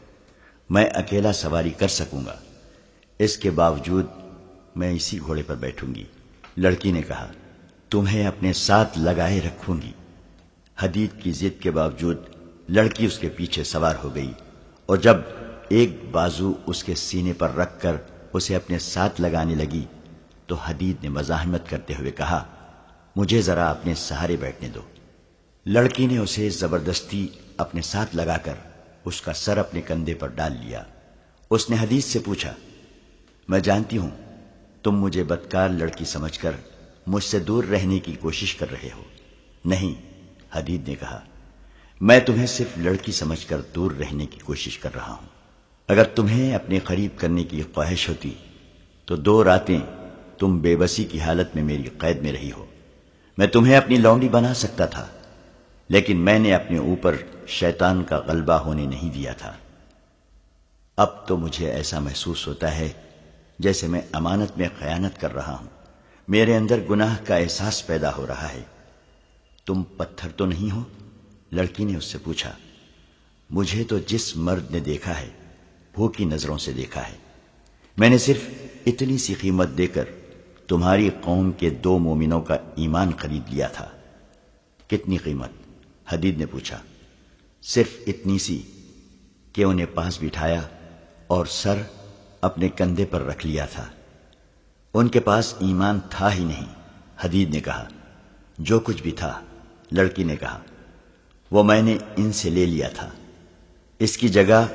میں اکیلا سواری کر سکوں گا، اس کے باوجود میں اسی گھوڑے پر بیٹھوں گی۔ لڑکی نے کہا، تمہیں اپنے ساتھ لگائے رکھوں گی۔ حدید کی ضد کے باوجود لڑکی اس کے پیچھے سوار ہو گئی اور جب ایک بازو اس کے سینے پر رکھ کر اسے اپنے ساتھ لگانے لگی تو حدید نے مزاحمت کرتے ہوئے کہا، مجھے ذرا اپنے سہارے بیٹھنے دو۔ لڑکی نے اسے زبردستی اپنے ساتھ لگا کر اس کا سر اپنے کندھے پر ڈال لیا۔ اس نے حدید سے پوچھا، میں جانتی ہوں تم مجھے بدکار لڑکی سمجھ کر مجھ سے دور رہنے کی کوشش کر رہے ہو۔ نہیں، حدید نے کہا، میں تمہیں صرف لڑکی سمجھ کر دور رہنے کی کوشش کر رہا ہوں۔ اگر تمہیں اپنے قریب کرنے کی خواہش ہوتی تو 2 راتیں تم بے بسی کی حالت میں میری قید میں رہی ہو۔ میں تمہیں اپنی لونڈی بنا سکتا تھا، لیکن میں نے اپنے اوپر شیطان کا غلبہ ہونے نہیں دیا تھا۔ اب تو مجھے ایسا محسوس ہوتا ہے جیسے میں امانت میں خیانت کر رہا ہوں۔ میرے اندر گناہ کا احساس پیدا ہو رہا ہے۔ تم پتھر تو نہیں ہو؟ لڑکی نے اس سے پوچھا۔ مجھے تو جس مرد نے دیکھا ہے بھوکی نظروں سے دیکھا ہے۔ میں نے صرف اتنی سی قیمت دے کر تمہاری قوم کے 2 مومنوں کا ایمان خرید لیا تھا۔ کتنی قیمت؟ حدید نے پوچھا۔ صرف اتنی سی کہ انہیں پاس بٹھایا اور سر اپنے کندھے پر رکھ لیا تھا۔ ان کے پاس ایمان تھا ہی نہیں، حدید نے کہا۔ جو کچھ بھی تھا، لڑکی نے کہا، وہ میں نے ان سے لے لیا تھا۔ اس کی جگہ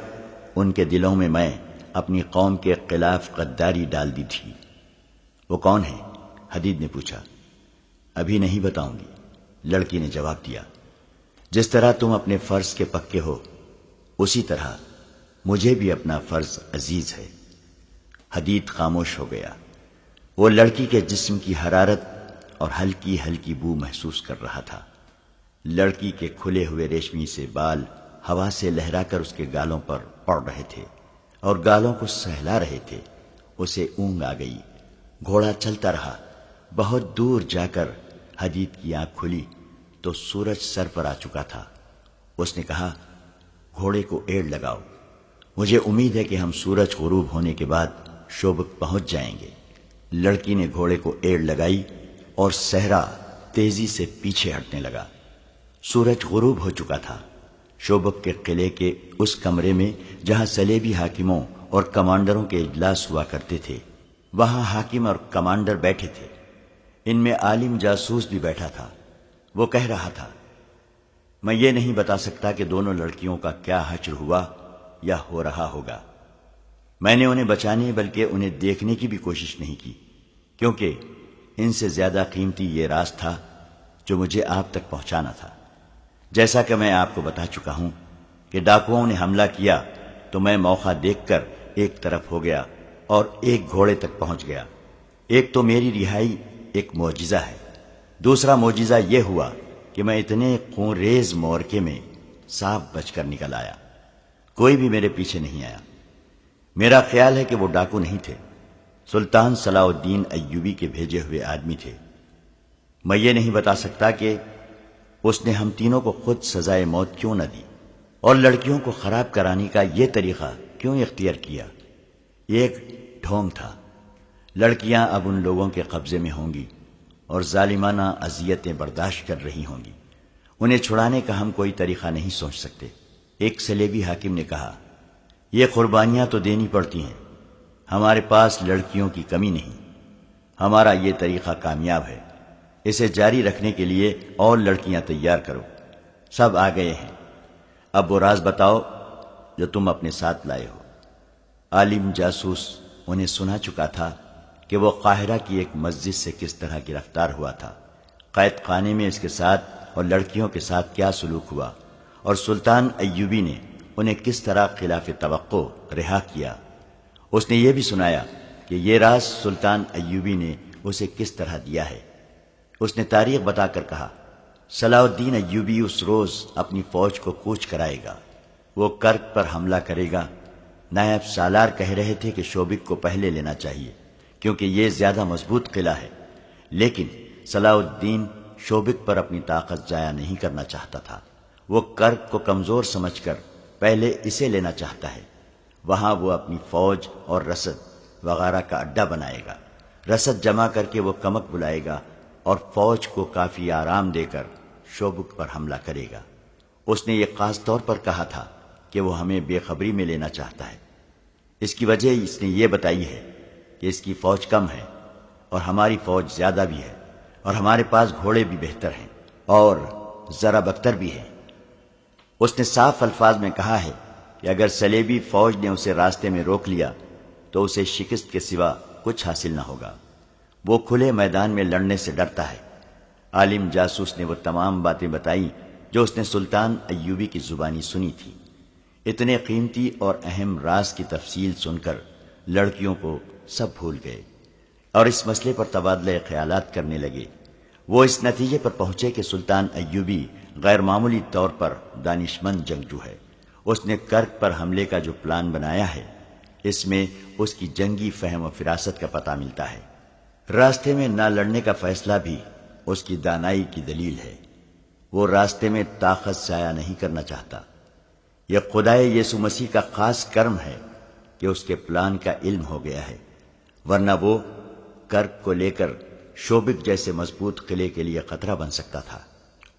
ان کے دلوں میں اپنی قوم کے خلاف غداری ڈال دی تھی۔ وہ کون ہے؟ حدید نے پوچھا۔ ابھی نہیں بتاؤں گی، لڑکی نے جواب دیا۔ جس طرح تم اپنے فرض کے پکے ہو اسی طرح مجھے بھی اپنا فرض عزیز ہے۔ حدید خاموش ہو گیا۔ وہ لڑکی کے جسم کی حرارت اور ہلکی ہلکی بو محسوس کر رہا تھا۔ لڑکی کے کھلے ہوئے ریشمی سے بال ہوا سے لہرا کر اس کے گالوں پر پڑ رہے تھے اور گالوں کو سہلا رہے تھے۔ اسے اونگ آ گئی۔ گھوڑا چلتا رہا۔ بہت دور جا کر حدید کی آنکھ کھلی تو سورج سر پر آ چکا تھا۔ اس نے کہا، گھوڑے کو ایڑ لگاؤ، مجھے امید ہے کہ ہم سورج غروب ہونے کے بعد شوبک پہنچ جائیں گے۔ لڑکی نے گھوڑے کو ایڑ لگائی اور صحرا تیزی سے پیچھے ہٹنے لگا۔ سورج غروب ہو چکا تھا۔ شوبک کے قلعے کے اس کمرے میں جہاں صلیبی حاکموں اور کمانڈروں کے اجلاس ہوا کرتے تھے، وہاں حاکم اور کمانڈر بیٹھے تھے۔ ان میں عالم جاسوس بھی بیٹھا تھا۔ وہ کہہ رہا تھا، میں یہ نہیں بتا سکتا کہ دونوں لڑکیوں کا کیا حشر ہوا یا ہو رہا ہوگا۔ میں نے انہیں بچانے بلکہ انہیں دیکھنے کی بھی کوشش نہیں کی، کیونکہ ان سے زیادہ قیمتی یہ راز تھا جو مجھے آپ تک پہنچانا تھا۔ جیسا کہ میں آپ کو بتا چکا ہوں کہ ڈاکوؤں نے حملہ کیا تو میں موقع دیکھ کر ایک طرف ہو گیا اور ایک گھوڑے تک پہنچ گیا۔ ایک تو میری رہائی ایک معجزہ ہے، دوسرا معجزہ یہ ہوا کہ میں اتنے خون ریز معرکے میں صاف بچ کر نکل آیا۔ کوئی بھی میرے پیچھے نہیں آیا۔ میرا خیال ہے کہ وہ ڈاکو نہیں تھے، سلطان صلاح الدین ایوبی کے بھیجے ہوئے آدمی تھے۔ میں یہ نہیں بتا سکتا کہ اس نے ہم تینوں کو خود سزائے موت کیوں نہ دی اور لڑکیوں کو خراب کرانے کا یہ طریقہ کیوں اختیار کیا۔ یہ ایک ڈھونگ تھا۔ لڑکیاں اب ان لوگوں کے قبضے میں ہوں گی اور ظالمانہ اذیتیں برداشت کر رہی ہوں گی۔ انہیں چھڑانے کا ہم کوئی طریقہ نہیں سوچ سکتے۔ ایک صلیبی حاکم نے کہا، یہ قربانیاں تو دینی پڑتی ہیں، ہمارے پاس لڑکیوں کی کمی نہیں، ہمارا یہ طریقہ کامیاب ہے، اسے جاری رکھنے کے لیے اور لڑکیاں تیار کرو۔ سب آ گئے ہیں، اب وہ راز بتاؤ جو تم اپنے ساتھ لائے ہو۔ عالم جاسوس انہیں سنا چکا تھا کہ وہ قاہرہ کی ایک مسجد سے کس طرح گرفتار ہوا تھا، قید خانے میں اس کے ساتھ اور لڑکیوں کے ساتھ کیا سلوک ہوا، اور سلطان ایوبی نے انہیں کس طرح خلاف توقع رہا کیا۔ اس نے یہ بھی سنایا کہ یہ راز سلطان ایوبی نے اسے کس طرح دیا ہے۔ اس نے تاریخ بتا کر کہا، صلاح الدین ایوبی اس روز اپنی فوج کو کوچ کرائے گا، وہ کرک پر حملہ کرے گا۔ نائب سالار کہہ رہے تھے کہ شوبک کو پہلے لینا چاہیے کیونکہ یہ زیادہ مضبوط قلعہ ہے، لیکن صلاح الدین شوبک پر اپنی طاقت ضائع نہیں کرنا چاہتا تھا۔ وہ کرک کو کمزور سمجھ کر پہلے اسے لینا چاہتا ہے، وہاں وہ اپنی فوج اور رسد وغیرہ کا اڈا بنائے گا۔ رسد جمع کر کے وہ کمک بلائے گا اور فوج کو کافی آرام دے کر شوبک پر حملہ کرے گا۔ اس نے یہ خاص طور پر کہا تھا کہ وہ ہمیں بے خبری میں لینا چاہتا ہے۔ اس کی وجہ اس نے یہ بتائی ہے کہ اس کی فوج کم ہے اور ہماری فوج زیادہ بھی ہے، اور ہمارے پاس گھوڑے بھی بہتر ہیں اور ذرا بختر بھی ہیں۔ اس نے صاف الفاظ میں کہا ہے کہ اگر صلیبی فوج نے اسے راستے میں روک لیا تو اسے شکست کے سوا کچھ حاصل نہ ہوگا۔ وہ کھلے میدان میں لڑنے سے ڈرتا ہے۔ عالم جاسوس نے وہ تمام باتیں بتائیں جو اس نے سلطان ایوبی کی زبانی سنی تھی۔ اتنے قیمتی اور اہم راز کی تفصیل سن کر لڑکیوں کو سب بھول گئے اور اس مسئلے پر تبادلہ خیالات کرنے لگے۔ وہ اس نتیجے پر پہنچے کہ سلطان ایوبی غیر معمولی طور پر دانشمند جنگجو ہے۔ اس نے کرک پر حملے کا جو پلان بنایا ہے، اس میں اس کی جنگی فہم و فراست کا پتہ ملتا ہے۔ راستے میں نہ لڑنے کا فیصلہ بھی اس کی دانائی کی دلیل ہے۔ وہ راستے میں طاقت ضائع نہیں کرنا چاہتا۔ یہ خدائے یسوع مسیح کا خاص کرم ہے کہ اس کے پلان کا علم ہو گیا ہے، ورنہ وہ کرک کو لے کر شوبک جیسے مضبوط قلعے کے لیے خطرہ بن سکتا تھا۔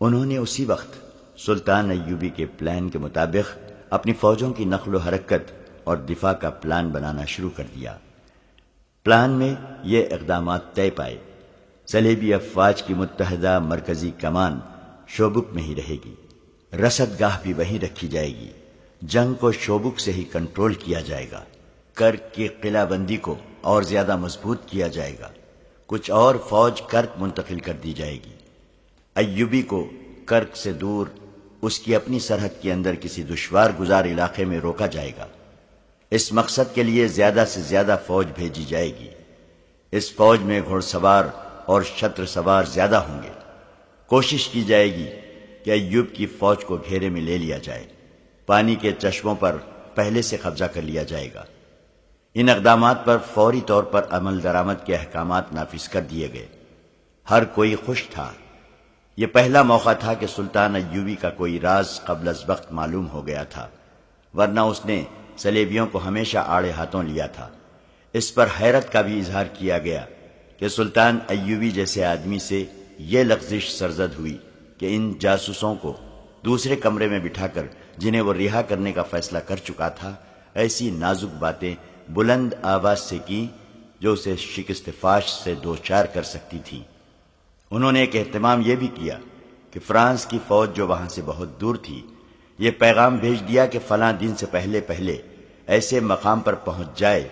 انہوں نے اسی وقت سلطان ایوبی کے پلان کے مطابق اپنی فوجوں کی نقل و حرکت اور دفاع کا پلان بنانا شروع کر دیا۔ پلان میں یہ اقدامات طے پائے: صلیبی افواج کی متحدہ مرکزی کمان شوبک میں ہی رہے گی، رسد گاہ بھی وہیں رکھی جائے گی، جنگ کو شوبک سے ہی کنٹرول کیا جائے گا، کرک کی قلعہ بندی کو اور زیادہ مضبوط کیا جائے گا، کچھ اور فوج کرک منتقل کر دی جائے گی، ایوبی کو کرک سے دور اس کی اپنی سرحد کے اندر کسی دشوار گزار علاقے میں روکا جائے گا۔ اس مقصد کے لیے زیادہ سے زیادہ فوج بھیجی جائے گی۔ اس فوج میں گھوڑ سوار اور شتر سوار زیادہ ہوں گے۔ کوشش کی جائے گی کہ ایوب کی فوج کو گھیرے میں لے لیا جائے۔ پانی کے چشموں پر پہلے سے قبضہ کر لیا جائے گا۔ ان اقدامات پر فوری طور پر عمل درآمد کے احکامات نافذ کر دیے گئے۔ ہر کوئی خوش تھا۔ یہ پہلا موقع تھا کہ سلطان ایوبی کا کوئی راز قبل از وقت معلوم ہو گیا تھا، ورنہ اس نے صلیبیوں کو ہمیشہ آڑے ہاتھوں لیا تھا۔ اس پر حیرت کا بھی اظہار کیا گیا کہ سلطان ایوبی جیسے آدمی سے یہ لغزش سرزد ہوئی کہ ان جاسوسوں کو دوسرے کمرے میں بٹھا کر جنہیں وہ رہا کرنے کا فیصلہ کر چکا تھا، ایسی نازک باتیں بلند آواز سے کی جو اسے شکست فاش سے دوچار کر سکتی تھی۔ انہوں نے ایک اہتمام یہ بھی کیا کہ فرانس کی فوج جو وہاں سے بہت دور تھی، یہ پیغام بھیج دیا کہ فلاں دن سے پہلے ایسے مقام پر پہنچ جائے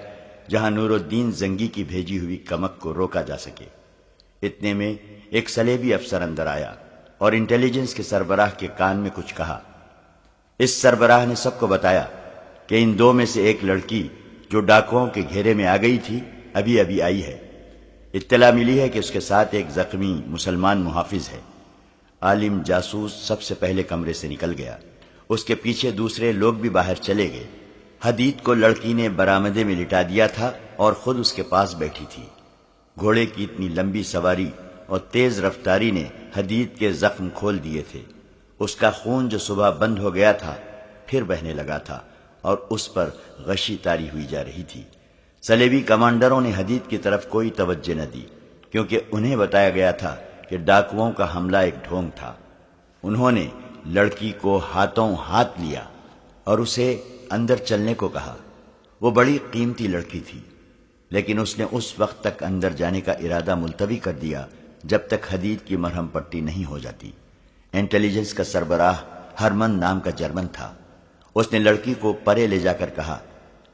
جہاں نور الدین زنگی کی بھیجی ہوئی کمک کو روکا جا سکے۔ اتنے میں ایک صلیبی افسر اندر آیا اور انٹیلیجنس کے سربراہ کے کان میں کچھ کہا۔ اس سربراہ نے سب کو بتایا کہ ان دو میں سے ایک لڑکی جو ڈاکوؤں کے گھیرے میں آ گئی تھی ابھی ابھی آئی ہے۔ اطلاع ملی ہے کہ اس کے ساتھ ایک زخمی مسلمان محافظ ہے۔ عالم جاسوس سب سے پہلے کمرے سے نکل گیا۔ اس کے پیچھے دوسرے لوگ بھی باہر چلے گئے۔ حدید کو لڑکی نے برآمدے میں لٹا دیا تھا اور خود اس کے پاس بیٹھی تھی۔ گھوڑے کی اتنی لمبی سواری اور تیز رفتاری نے حدید کے زخم کھول دیے تھے۔ اس کا خون جو صبح بند ہو گیا تھا پھر بہنے لگا تھا اور اس پر غشی تاری ہوئی جا رہی تھی۔ صلیبی کمانڈروں نے حدید کی طرف کوئی توجہ نہ دی کیونکہ انہیں بتایا گیا تھا کہ ڈاکوؤں کا حملہ ایک ڈھونگ تھا۔ انہوں نے لڑکی کو ہاتھوں ہاتھ لیا اور اسے اندر چلنے کو کہا۔ وہ بڑی قیمتی لڑکی تھی، لیکن اس نے اس وقت تک اندر جانے کا ارادہ ملتوی کر دیا جب تک حدید کی مرہم پٹی نہیں ہو جاتی۔ انٹیلیجنس کا سربراہ ہرمن نام کا جرمن تھا۔ اس نے لڑکی کو پرے لے جا کر کہا،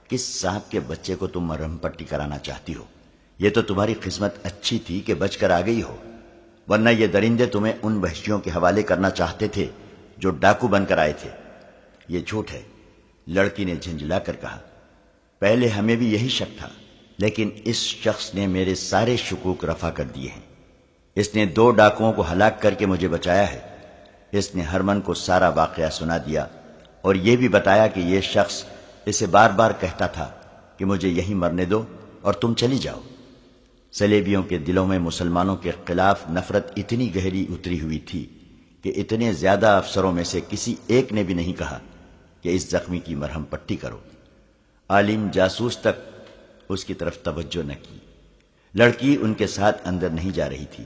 کس صاحب کے بچے کو تم مرہم پٹی کرانا چاہتی ہو؟ یہ تو تمہاری قسمت اچھی تھی کہ بچ کر آ گئی ہو، ورنہ یہ درندے تمہیں ان وحشیوں کے حوالے کرنا چاہتے تھے جو ڈاکو بن کر آئے تھے۔ یہ جھوٹ ہے، لڑکی نے جھنجھلا کر کہا۔ پہلے ہمیں بھی یہی شک تھا، لیکن اس شخص نے میرے سارے شکوک رفع کر دیے ہیں۔ اس نے 2 ڈاکوؤں کو ہلاک کر کے مجھے بچایا ہے۔ اس نے ہرمن کو سارا واقعہ سنا دیا اور یہ بھی بتایا کہ یہ شخص اسے بار بار کہتا تھا کہ مجھے یہیں مرنے دو اور تم چلی جاؤ۔ سلیبیوں کے دلوں میں مسلمانوں کے خلاف نفرت اتنی گہری اتری ہوئی تھی کہ اتنے زیادہ افسروں میں سے کسی ایک نے بھی نہیں کہا کہ اس زخمی کی مرہم پٹی کرو۔ عالم جاسوس تک اس کی طرف توجہ نہ کی۔ لڑکی ان کے ساتھ اندر نہیں جا رہی تھی۔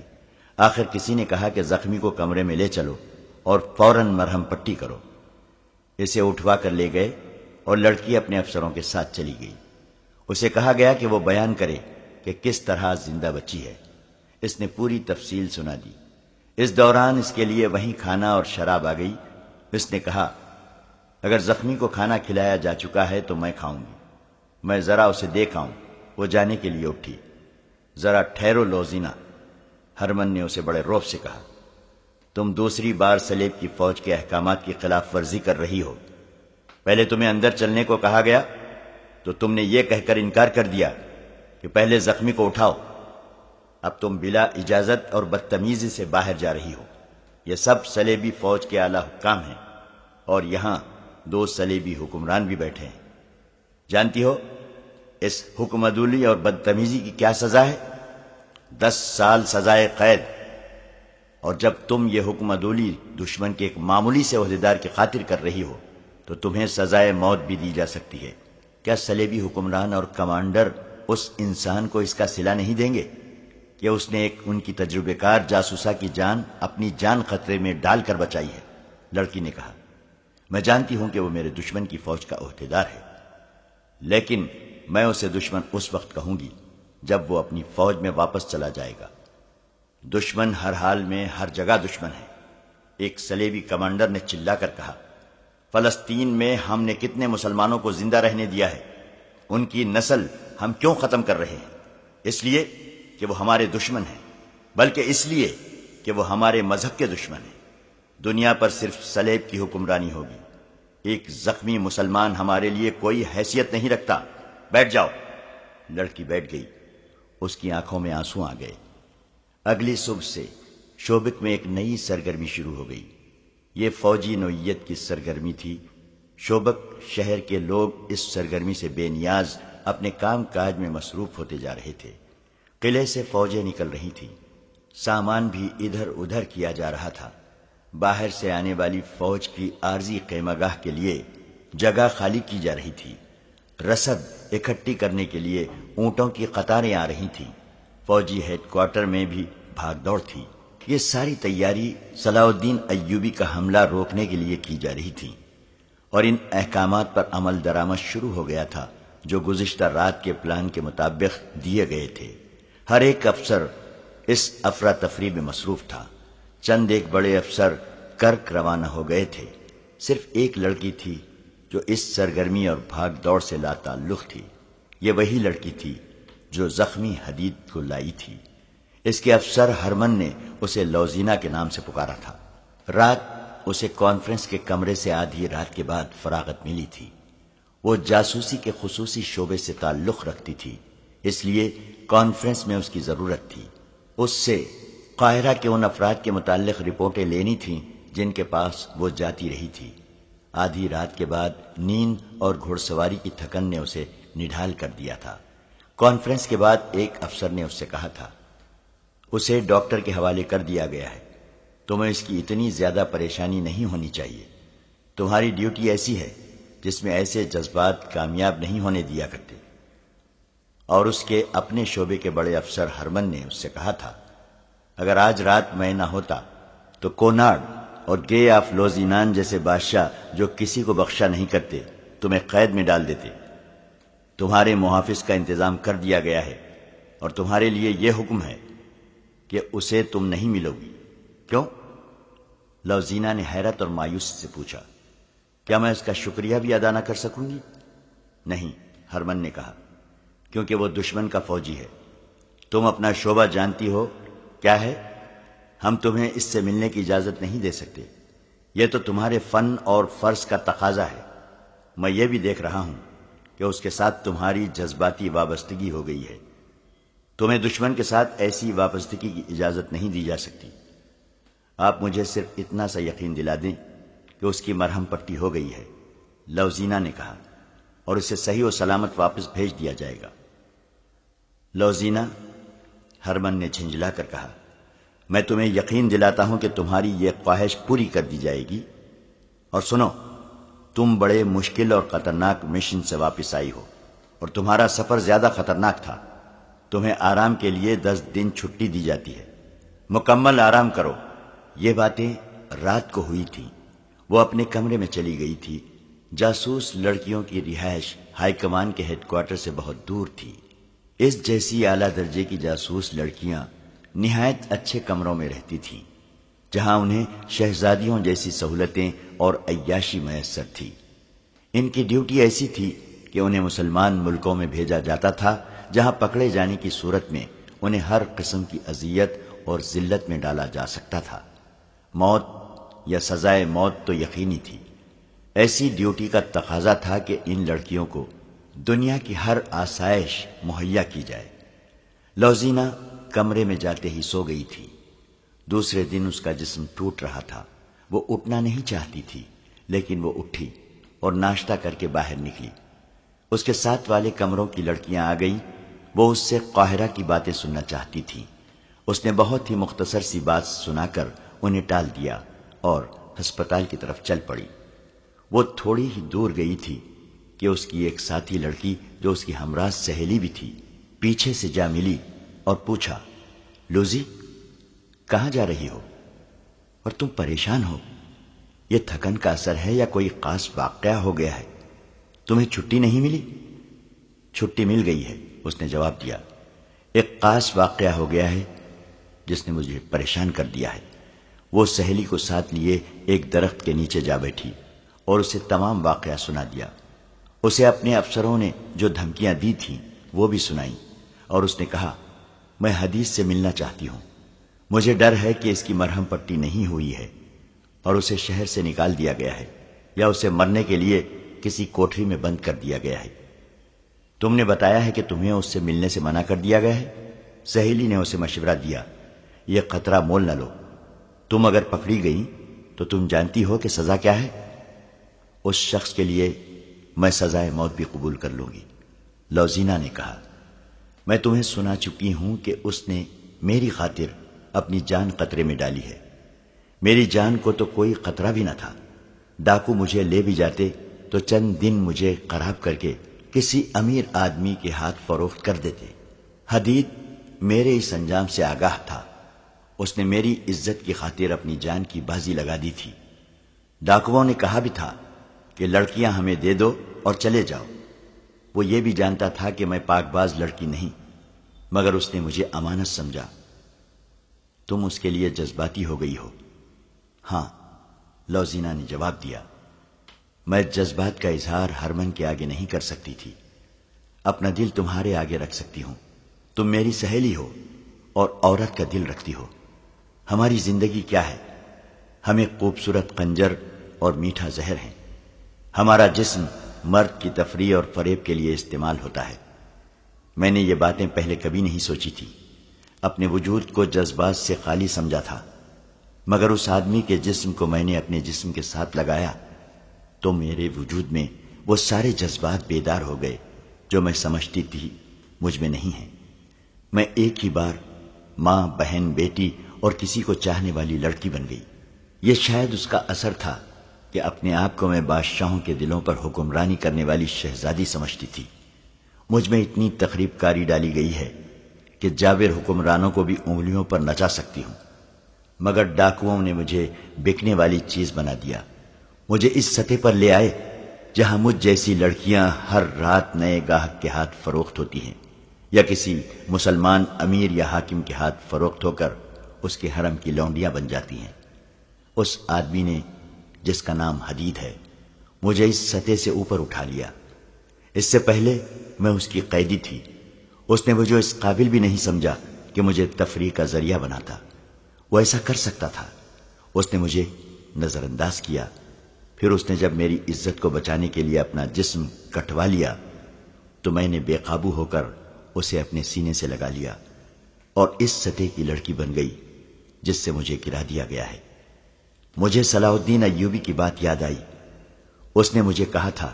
آخر کسی نے کہا کہ زخمی کو کمرے میں لے چلو اور فوراً مرہم پٹی کرو۔ اسے اٹھوا کر لے گئے اور لڑکی اپنے افسروں کے ساتھ چلی گئی۔ اسے کہا گیا کہ وہ بیان کرے کہ کس طرح زندہ بچی ہے۔ اس نے پوری تفصیل سنا دی۔ اس دوران اس کے لیے وہیں کھانا اور شراب آ گئی۔ اس نے کہا، اگر زخمی کو کھانا کھلایا جا چکا ہے تو میں کھاؤں گی، میں ذرا اسے دیکھ آؤں۔ وہ جانے کے لیے اٹھی۔ ذرا ٹھہرو لوزینہ، ہرمن نے اسے بڑے رعب سے کہا، تم دوسری بار سلیب کی فوج کے احکامات کی خلاف ورزی کر رہی ہو۔ پہلے تمہیں اندر چلنے کو کہا گیا تو تم نے یہ کہہ کر انکار کر دیا کہ پہلے زخمی کو اٹھاؤ۔ اب تم بلا اجازت اور بدتمیزی سے باہر جا رہی ہو۔ یہ سب سلیبی فوج کے اعلی حکام ہیں اور یہاں 2 سلیبی حکمران بھی بیٹھے ہیں۔ جانتی ہو اس حکم عدولی اور بدتمیزی کی کیا سزا ہے؟ 10 سال سزائے قید۔ اور جب تم یہ حکم عدولی دشمن کے ایک معمولی سے عہدیدار کی خاطر کر رہی ہو تو تمہیں سزائے موت بھی دی جا سکتی ہے۔ کیا سلیبی حکمران اور کمانڈر اس انسان کو اس کا صلہ نہیں دیں گے کہ اس نے ایک ان کی تجربے کار جاسوسہ کی جان اپنی جان خطرے میں ڈال کر بچائی ہے؟ لڑکی نے کہا، میں جانتی ہوں کہ وہ میرے دشمن کی فوج کا عہدیدار ہے، لیکن میں اسے دشمن اس وقت کہوں گی جب وہ اپنی فوج میں واپس چلا جائے گا۔ دشمن ہر حال میں ہر جگہ دشمن ہے۔ ایک سلیبی کمانڈر نے چلا کر کہا، فلسطین میں ہم نے کتنے مسلمانوں کو زندہ رہنے دیا ہے، ان کی نسل ہم کیوں ختم کر رہے ہیں؟ اس لیے کہ وہ ہمارے دشمن ہیں، بلکہ اس لیے کہ وہ ہمارے مذہب کے دشمن ہیں۔ دنیا پر صرف سلیب کی حکمرانی ہوگی۔ ایک زخمی مسلمان ہمارے لیے کوئی حیثیت نہیں رکھتا۔ بیٹھ جاؤ۔ لڑکی بیٹھ گئی۔ اس کی آنکھوں میں آنسو آ گئے۔ اگلی صبح سے شوبک میں ایک نئی سرگرمی شروع ہو گئی۔ یہ فوجی نوعیت کی سرگرمی تھی۔ شوبک شہر کے لوگ اس سرگرمی سے بے نیاز اپنے کام کاج میں مصروف ہوتے جا رہے تھے۔ قلعے سے فوجیں نکل رہی تھیں، سامان بھی ادھر ادھر کیا جا رہا تھا۔ باہر سے آنے والی فوج کی عارضی خیمہ گاہ کے لیے جگہ خالی کی جا رہی تھی۔ رسد اکٹھی کرنے کے لیے اونٹوں کی قطاریں آ رہی تھیں۔ فوجی ہیڈ کوارٹر میں بھی بھاگ دوڑ تھی۔ یہ ساری تیاری صلاح الدین ایوبی کا حملہ روکنے کے لیے کی جا رہی تھی، اور ان احکامات پر عمل درآمد شروع ہو گیا تھا جو گزشتہ رات کے پلان کے مطابق دیے گئے تھے۔ ہر ایک افسر اس افراتفری میں مصروف تھا۔ چند ایک بڑے افسر کرک روانہ ہو گئے تھے۔ صرف ایک لڑکی تھی جو اس سرگرمی اور بھاگ دوڑ سے لا تعلق تھی۔ یہ وہی لڑکی تھی جو زخمی حدید کو لائی تھی۔ اس کے افسر ہرمن نے اسے لوزینہ کے نام سے پکارا تھا۔ رات اسے کانفرنس کے کمرے سے آدھی رات کے بعد فراغت ملی تھی۔ وہ جاسوسی کے خصوصی شعبے سے تعلق رکھتی تھی، اس لیے کانفرنس میں اس کی ضرورت تھی۔ اس سے قاہرہ کے ان افراد کے متعلق رپورٹیں لینی تھیں جن کے پاس وہ جاتی رہی تھی۔ آدھی رات کے بعد نیند اور گھڑ سواری کی تھکن نے اسے نڈھال کر دیا تھا۔ کانفرنس کے بعد ایک افسر نے اس سے کہا تھا، اسے ڈاکٹر کے حوالے کر دیا گیا ہے، تمہیں اس کی اتنی زیادہ پریشانی نہیں ہونی چاہیے۔ تمہاری ڈیوٹی ایسی ہے جس میں ایسے جذبات کامیاب نہیں ہونے دیا کرتے۔ اور اس کے اپنے شعبے کے بڑے افسر ہرمن نے اس سے کہا تھا، اگر آج رات میں نہ ہوتا تو کونارڈ اور گے آف لوزینان جیسے بادشاہ جو کسی کو بخشا نہیں کرتے تمہیں قید میں ڈال دیتے۔ تمہارے محافظ کا انتظام کر دیا گیا ہے اور تمہارے لیے یہ حکم ہے کہ اسے تم نہیں ملو گی۔ کیوں؟ لوزینہ نے حیرت اور مایوسی سے پوچھا، کیا میں اس کا شکریہ بھی ادا نہ کر سکوں گی؟ نہیں، ہرمن نے کہا، کیونکہ وہ دشمن کا فوجی ہے تم اپنا شعبہ جانتی ہو کیا ہے؟ ہم تمہیں اس سے ملنے کی اجازت نہیں دے سکتے، یہ تو تمہارے فن اور فرض کا تقاضا ہے۔ میں یہ بھی دیکھ رہا ہوں کہ اس کے ساتھ تمہاری جذباتی وابستگی ہو گئی ہے۔ تمہیں دشمن کے ساتھ ایسی وابستگی کی اجازت نہیں دی جا سکتی۔ آپ مجھے صرف اتنا سا یقین دلا دیں کہ اس کی مرہم پٹی ہو گئی ہے، لوزینہ نے کہا، اور اسے صحیح و سلامت واپس بھیج دیا جائے گا۔ لوزینہ، ہرمن نے جھنجلا کر کہا، میں تمہیں یقین دلاتا ہوں کہ تمہاری یہ خواہش پوری کر دی جائے گی۔ اور سنو، تم بڑے مشکل اور خطرناک مشن سے واپس آئی ہو، اور تمہارا سفر زیادہ خطرناک تھا۔ تمہیں آرام کے لیے 10 دن چھٹی دی جاتی ہے، مکمل آرام کرو۔ یہ باتیں رات کو ہوئی تھیں۔ وہ اپنے کمرے میں چلی گئی تھی۔ جاسوس لڑکیوں کی رہائش ہائی کمان کے ہیڈ کوارٹر سے بہت دور تھی۔ اس جیسی اعلیٰ درجے کی جاسوس لڑکیاں نہایت اچھے کمروں میں رہتی تھیں، جہاں انہیں شہزادیوں جیسی سہولتیں اور عیاشی میسر تھی۔ ان کی ڈیوٹی ایسی تھی کہ انہیں مسلمان ملکوں میں بھیجا جاتا تھا، جہاں پکڑے جانے کی صورت میں انہیں ہر قسم کی اذیت اور ذلت میں ڈالا جا سکتا تھا۔ موت یا سزائے موت تو یقینی تھی۔ ایسی ڈیوٹی کا تقاضا تھا کہ ان لڑکیوں کو دنیا کی ہر آسائش مہیا کی جائے۔ لوزینہ کمرے میں جاتے ہی سو گئی تھی۔ دوسرے دن اس کا جسم ٹوٹ رہا تھا۔ وہ اٹھنا نہیں چاہتی تھی، لیکن وہ اٹھی اور ناشتہ کر کے باہر نکلی۔ اس کے ساتھ والے کمروں کی لڑکیاں آ گئیں۔ وہ اس سے قاہرہ کی باتیں سننا چاہتی تھیں۔ اس نے بہت ہی مختصر سی بات سنا کر انہیں ٹال دیا اور ہسپتال کی طرف چل پڑی۔ وہ تھوڑی ہی دور گئی تھی کہ اس کی ایک ساتھی لڑکی جو اس کی ہمراہ سہیلی بھی تھی پیچھے سے جا ملی اور پوچھا، لوزی، کہاں جا رہی ہو اور تم پریشان ہو؟ یہ تھکن کا اثر ہے یا کوئی خاص واقعہ ہو گیا ہے؟ تمہیں چھٹی نہیں ملی؟ چھٹی مل گئی ہے، اس نے جواب دیا۔ ایک خاص واقعہ ہو گیا ہے جس نے مجھے پریشان کر دیا ہے۔ وہ سہیلی کو ساتھ لیے ایک درخت کے نیچے جا بیٹھی اور اسے تمام واقعہ سنا دیا۔ اسے اپنے افسروں نے جو دھمکیاں دی تھیں وہ بھی سنائیں، اور اس نے کہا، میں حدیث سے ملنا چاہتی ہوں۔ مجھے ڈر ہے کہ اس کی مرہم پٹی نہیں ہوئی ہے اور اسے شہر سے نکال دیا گیا ہے، یا اسے مرنے کے لیے کسی کوٹری میں بند کر دیا گیا ہے۔ تم نے بتایا ہے کہ تمہیں اس سے ملنے سے منع کر دیا گیا ہے؟ سہیلی نے اسے مشورہ دیا، یہ خطرہ مول نہ لو۔ تم اگر پکڑی گئی تو تم جانتی ہو کہ سزا کیا ہے۔ اس شخص کے لیے میں سزائے موت بھی قبول کر لوں گی، لوزینہ نے کہا۔ میں تمہیں سنا چکی ہوں کہ اس نے میری خاطر اپنی جان خطرے میں ڈالی ہے۔ میری جان کو تو کوئی خطرہ بھی نہ تھا۔ ڈاکو مجھے لے بھی جاتے تو چند دن مجھے خراب کر کے کسی امیر آدمی کے ہاتھ فروخت کر دیتے۔ حدید میرے اس انجام سے آگاہ تھا۔ اس نے میری عزت کی خاطر اپنی جان کی بازی لگا دی تھی۔ ڈاکوؤں نے کہا بھی تھا کہ لڑکیاں ہمیں دے دو اور چلے جاؤ۔ وہ یہ بھی جانتا تھا کہ میں پاک باز لڑکی نہیں، مگر اس نے مجھے امانت سمجھا۔ تم اس کے لیے جذباتی ہو گئی ہو؟ ہاں، لوزینہ نے جواب دیا۔ میں جذبات کا اظہار ہرمن کے آگے نہیں کر سکتی تھی، اپنا دل تمہارے آگے رکھ سکتی ہوں۔ تم میری سہیلی ہو اور عورت کا دل رکھتی ہو۔ ہماری زندگی کیا ہے؟ ہمیں خوبصورت خنجر اور میٹھا زہر ہیں۔ ہمارا جسم مرد کی تفریح اور فریب کے لیے استعمال ہوتا ہے۔ میں نے یہ باتیں پہلے کبھی نہیں سوچی تھی۔ اپنے وجود کو جذبات سے خالی سمجھا تھا، مگر اس آدمی کے جسم کو میں نے اپنے جسم کے ساتھ لگایا تو میرے وجود میں وہ سارے جذبات بیدار ہو گئے جو میں سمجھتی تھی مجھ میں نہیں ہیں۔ میں ایک ہی بار ماں، بہن، بیٹی اور کسی کو چاہنے والی لڑکی بن گئی۔ یہ شاید اس کا اثر تھا کہ اپنے آپ کو میں بادشاہوں کے دلوں پر حکمرانی کرنے والی شہزادی سمجھتی تھی۔ مجھ میں اتنی تخریب کاری ڈالی گئی ہے کہ جابر حکمرانوں کو بھی انگلیوں پر نچا سکتی ہوں، مگر ڈاکوؤں نے مجھے بکنے والی چیز بنا دیا۔ مجھے اس سطح پر لے آئے جہاں مجھ جیسی لڑکیاں ہر رات نئے گاہک کے ہاتھ فروخت ہوتی ہیں، یا کسی مسلمان امیر یا حاکم کے ہاتھ فروخت ہو کر اس کے حرم کی لونڈیاں بن جاتی ہیں۔ اس آدمی نے، جس کا نام حدید ہے، مجھے اس سطح سے اوپر اٹھا لیا۔ اس سے پہلے میں اس کی قیدی تھی۔ اس نے مجھے اس قابل بھی نہیں سمجھا کہ مجھے تفریح کا ذریعہ بناتا۔ وہ ایسا کر سکتا تھا۔ اس نے مجھے نظر انداز کیا، پھر اس نے جب میری عزت کو بچانے کے لیے اپنا جسم کٹوا لیا تو میں نے بے قابو ہو کر اسے اپنے سینے سے لگا لیا اور اس سطح کی لڑکی بن گئی جس سے مجھے گرا دیا گیا ہے۔ مجھے صلاح الدین ایوبی کی بات یاد آئی۔ اس نے مجھے کہا تھا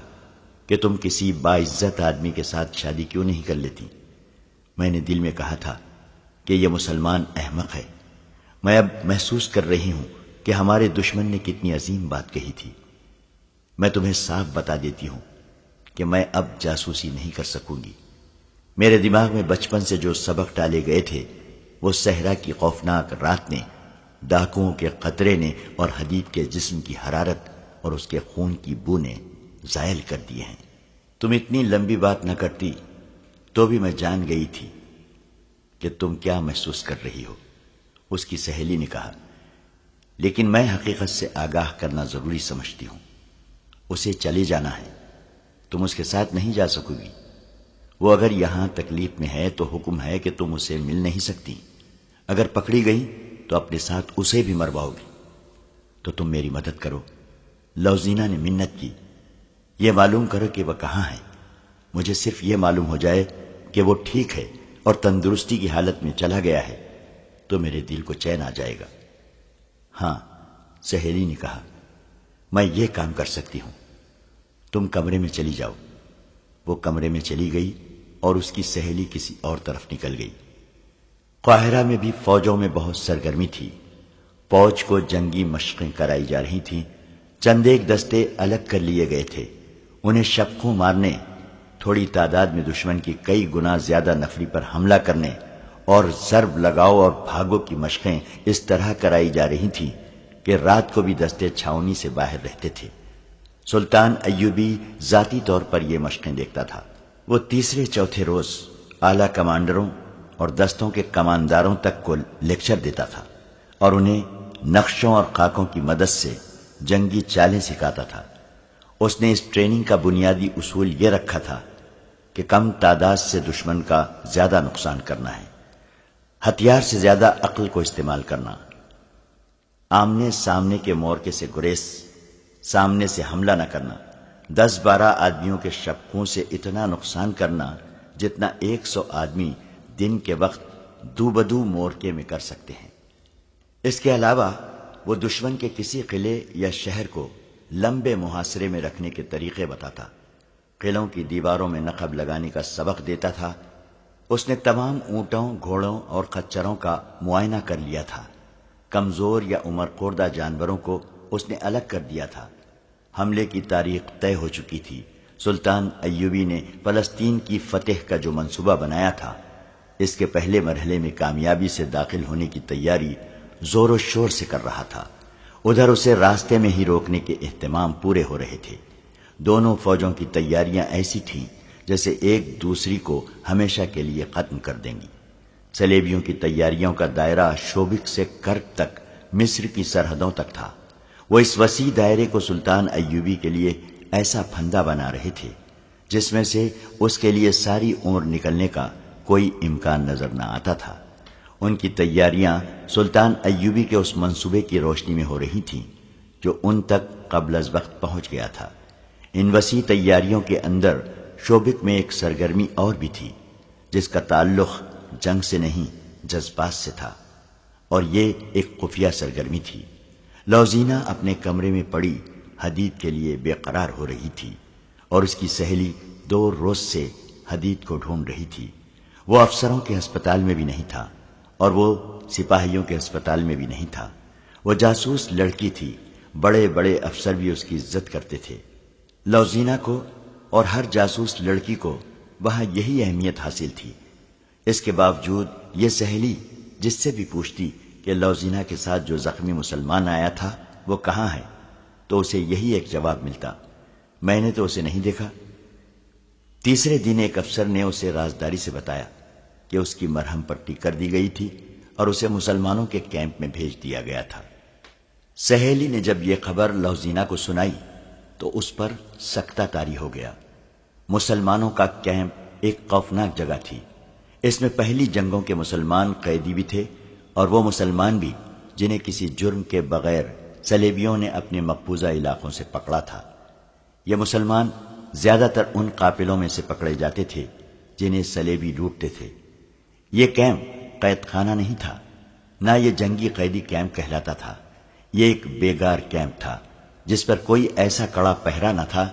کہ تم کسی باعزت آدمی کے ساتھ شادی کیوں نہیں کر لیتی؟ میں نے دل میں کہا تھا کہ یہ مسلمان احمق ہے۔ میں اب محسوس کر رہی ہوں کہ ہمارے دشمن نے کتنی عظیم بات کہی تھی۔ میں تمہیں صاف بتا دیتی ہوں کہ میں اب جاسوسی نہیں کر سکوں گی۔ میرے دماغ میں بچپن سے جو سبق ڈالے گئے تھے وہ صحرا کی خوفناک رات نے، ڈاکوؤں کے قطرے نے اور حدید کے جسم کی حرارت اور اس کے خون کی بو نے زائل کر دیے ہیں۔ تم اتنی لمبی بات نہ کرتی تو بھی میں جان گئی تھی کہ تم کیا محسوس کر رہی ہو، اس کی سہیلی نے کہا۔ لیکن میں حقیقت سے آگاہ کرنا ضروری سمجھتی ہوں۔ اسے چلے جانا ہے، تم اس کے ساتھ نہیں جا سکو گی۔ وہ اگر یہاں تکلیف میں ہے تو حکم ہے کہ تم اسے مل نہیں سکتی۔ اگر پکڑی گئی تو اپنے ساتھ اسے بھی مرواؤ گی۔ تو تم میری مدد کرو۔ لوزینہ نے منت کی، یہ معلوم کرو کہ وہ کہاں ہے۔ مجھے صرف یہ معلوم ہو جائے کہ وہ ٹھیک ہے اور تندرستی کی حالت میں چلا گیا ہے تو میرے دل کو چین آ جائے گا۔ ہاں، سہیلی نے کہا، میں یہ کام کر سکتی ہوں۔ تم کمرے میں چلی جاؤ۔ وہ کمرے میں چلی گئی اور اس کی سہیلی کسی اور طرف نکل گئی۔ قاہرہ میں بھی فوجوں میں بہت سرگرمی تھی۔ فوج کو جنگی مشقیں کرائی جا رہی تھیں۔ چند ایک دستے الگ کر لیے گئے تھے۔ انہیں شبخوں مارنے، تھوڑی تعداد میں دشمن کی کئی گنا زیادہ نفری پر حملہ کرنے اور ضرب لگاؤ اور بھاگو کی مشقیں اس طرح کرائی جا رہی تھیں کہ رات کو بھی دستے چھاؤنی سے باہر رہتے تھے۔ سلطان ایوبی ذاتی طور پر یہ مشقیں دیکھتا تھا۔ وہ تیسرے چوتھے روز اعلیٰ کمانڈروں اور دستوں کے کمانداروں تک کو لیکچر دیتا تھا اور انہیں نقشوں اور خاکوں کی مدد سے جنگی چالیں سکھاتا تھا۔ اس نے اس ٹریننگ کا بنیادی اصول یہ رکھا تھا کہ کم تعداد سے دشمن کا زیادہ نقصان کرنا ہے، ہتھیار سے زیادہ عقل کو استعمال کرنا، آمنے سامنے کے مورچے سے گریز، سامنے سے حملہ نہ کرنا، 10-12 آدمیوں کے شبخوں سے اتنا نقصان کرنا جتنا 100 آدمی دن کے وقت دو بدو مورچے میں کر سکتے ہیں۔ اس کے علاوہ وہ دشمن کے کسی قلعے یا شہر کو لمبے محاصرے میں رکھنے کے طریقے بتاتا، قلعوں کی دیواروں میں نقب لگانے کا سبق دیتا تھا۔ اس نے تمام اونٹوں، گھوڑوں اور خچروں کا معائنہ کر لیا تھا۔ کمزور یا عمر خوردہ جانوروں کو اس نے الگ کر دیا تھا۔ حملے کی تاریخ طے ہو چکی تھی۔ سلطان ایوبی نے فلسطین کی فتح کا جو منصوبہ بنایا تھا، اس کے پہلے مرحلے میں کامیابی سے داخل ہونے کی تیاری زور و شور سے کر رہا تھا۔ ادھر اسے راستے میں ہی روکنے کے اہتمام پورے ہو رہے تھے۔ دونوں فوجوں کی تیاریاں ایسی تھیں جیسے ایک دوسری کو ہمیشہ کے لیے ختم کر دیں گی۔ صلیبیوں کی تیاریوں کا دائرہ شوبک سے کرک تک مصر کی سرحدوں تک تھا۔ وہ اس وسیع دائرے کو سلطان ایوبی کے لیے ایسا پھندا بنا رہے تھے جس میں سے اس کے لیے ساری عمر نکلنے کا کوئی امکان نظر نہ آتا تھا۔ ان کی تیاریاں سلطان ایوبی کے اس منصوبے کی روشنی میں ہو رہی تھیں جو ان تک قبل از وقت پہنچ گیا تھا۔ ان وسیع تیاریوں کے اندر شوبک میں ایک سرگرمی اور بھی تھی جس کا تعلق جنگ سے نہیں جذبات سے تھا، اور یہ ایک خفیہ سرگرمی تھی۔ لوزینہ اپنے کمرے میں پڑی حدید کے لیے بے قرار ہو رہی تھی اور اس کی سہیلی 2 روز سے حدید کو ڈھونڈ رہی تھی۔ وہ افسروں کے ہسپتال میں بھی نہیں تھا اور وہ سپاہیوں کے ہسپتال میں بھی نہیں تھا۔ وہ جاسوس لڑکی تھی، بڑے بڑے افسر بھی اس کی عزت کرتے تھے۔ لوزینہ کو اور ہر جاسوس لڑکی کو وہاں یہی اہمیت حاصل تھی۔ اس کے باوجود یہ سہیلی جس سے بھی پوچھتی کہ لوزینہ کے ساتھ جو زخمی مسلمان آیا تھا وہ کہاں ہے، تو اسے یہی ایک جواب ملتا، میں نے تو اسے نہیں دیکھا۔ تیسرے دن ایک افسر نے اسے رازداری سے بتایا کہ اس کی مرہم پٹی کر دی گئی تھی اور اسے مسلمانوں کے کیمپ میں بھیج دیا گیا تھا۔ سہیلی نے جب یہ خبر لوزینہ کو سنائی تو اس پر سکتہ طاری ہو گیا۔ مسلمانوں کا کیمپ ایک خوفناک جگہ تھی۔ اس میں پہلی جنگوں کے مسلمان قیدی بھی تھے، اور وہ مسلمان بھی جنہیں کسی جرم کے بغیر صلیبیوں نے اپنے مقبوضہ علاقوں سے پکڑا تھا۔ یہ مسلمان زیادہ تر ان قافلوں میں سے پکڑے جاتے تھے جنہیں صلیبی لوٹتے تھے۔ یہ کیمپ قید خانہ نہیں تھا، نہ یہ جنگی قیدی کیمپ کہلاتا تھا۔ یہ ایک بیگار کیمپ تھا جس پر کوئی ایسا کڑا پہرا نہ تھا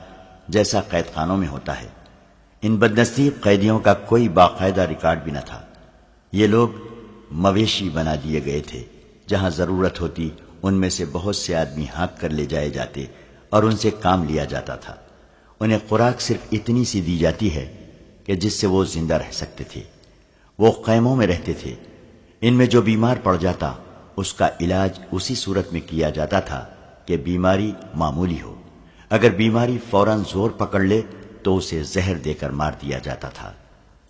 جیسا قید خانوں میں ہوتا ہے۔ ان بدنصیب قیدیوں کا کوئی باقاعدہ ریکارڈ بھی نہ تھا۔ یہ لوگ مویشی بنا دیے گئے تھے، جہاں ضرورت ہوتی ان میں سے بہت سے آدمی ہانک کر لے جائے جاتے اور ان سے کام لیا جاتا تھا۔ انہیں خوراک صرف اتنی سی دی جاتی ہے کہ جس سے وہ زندہ رہ سکتے تھے۔ وہ خیموں میں رہتے تھے۔ ان میں جو بیمار پڑ جاتا اس کا علاج اسی صورت میں کیا جاتا تھا کہ بیماری معمولی ہو۔ اگر بیماری فوراً زور پکڑ لے تو اسے زہر دے کر مار دیا جاتا تھا۔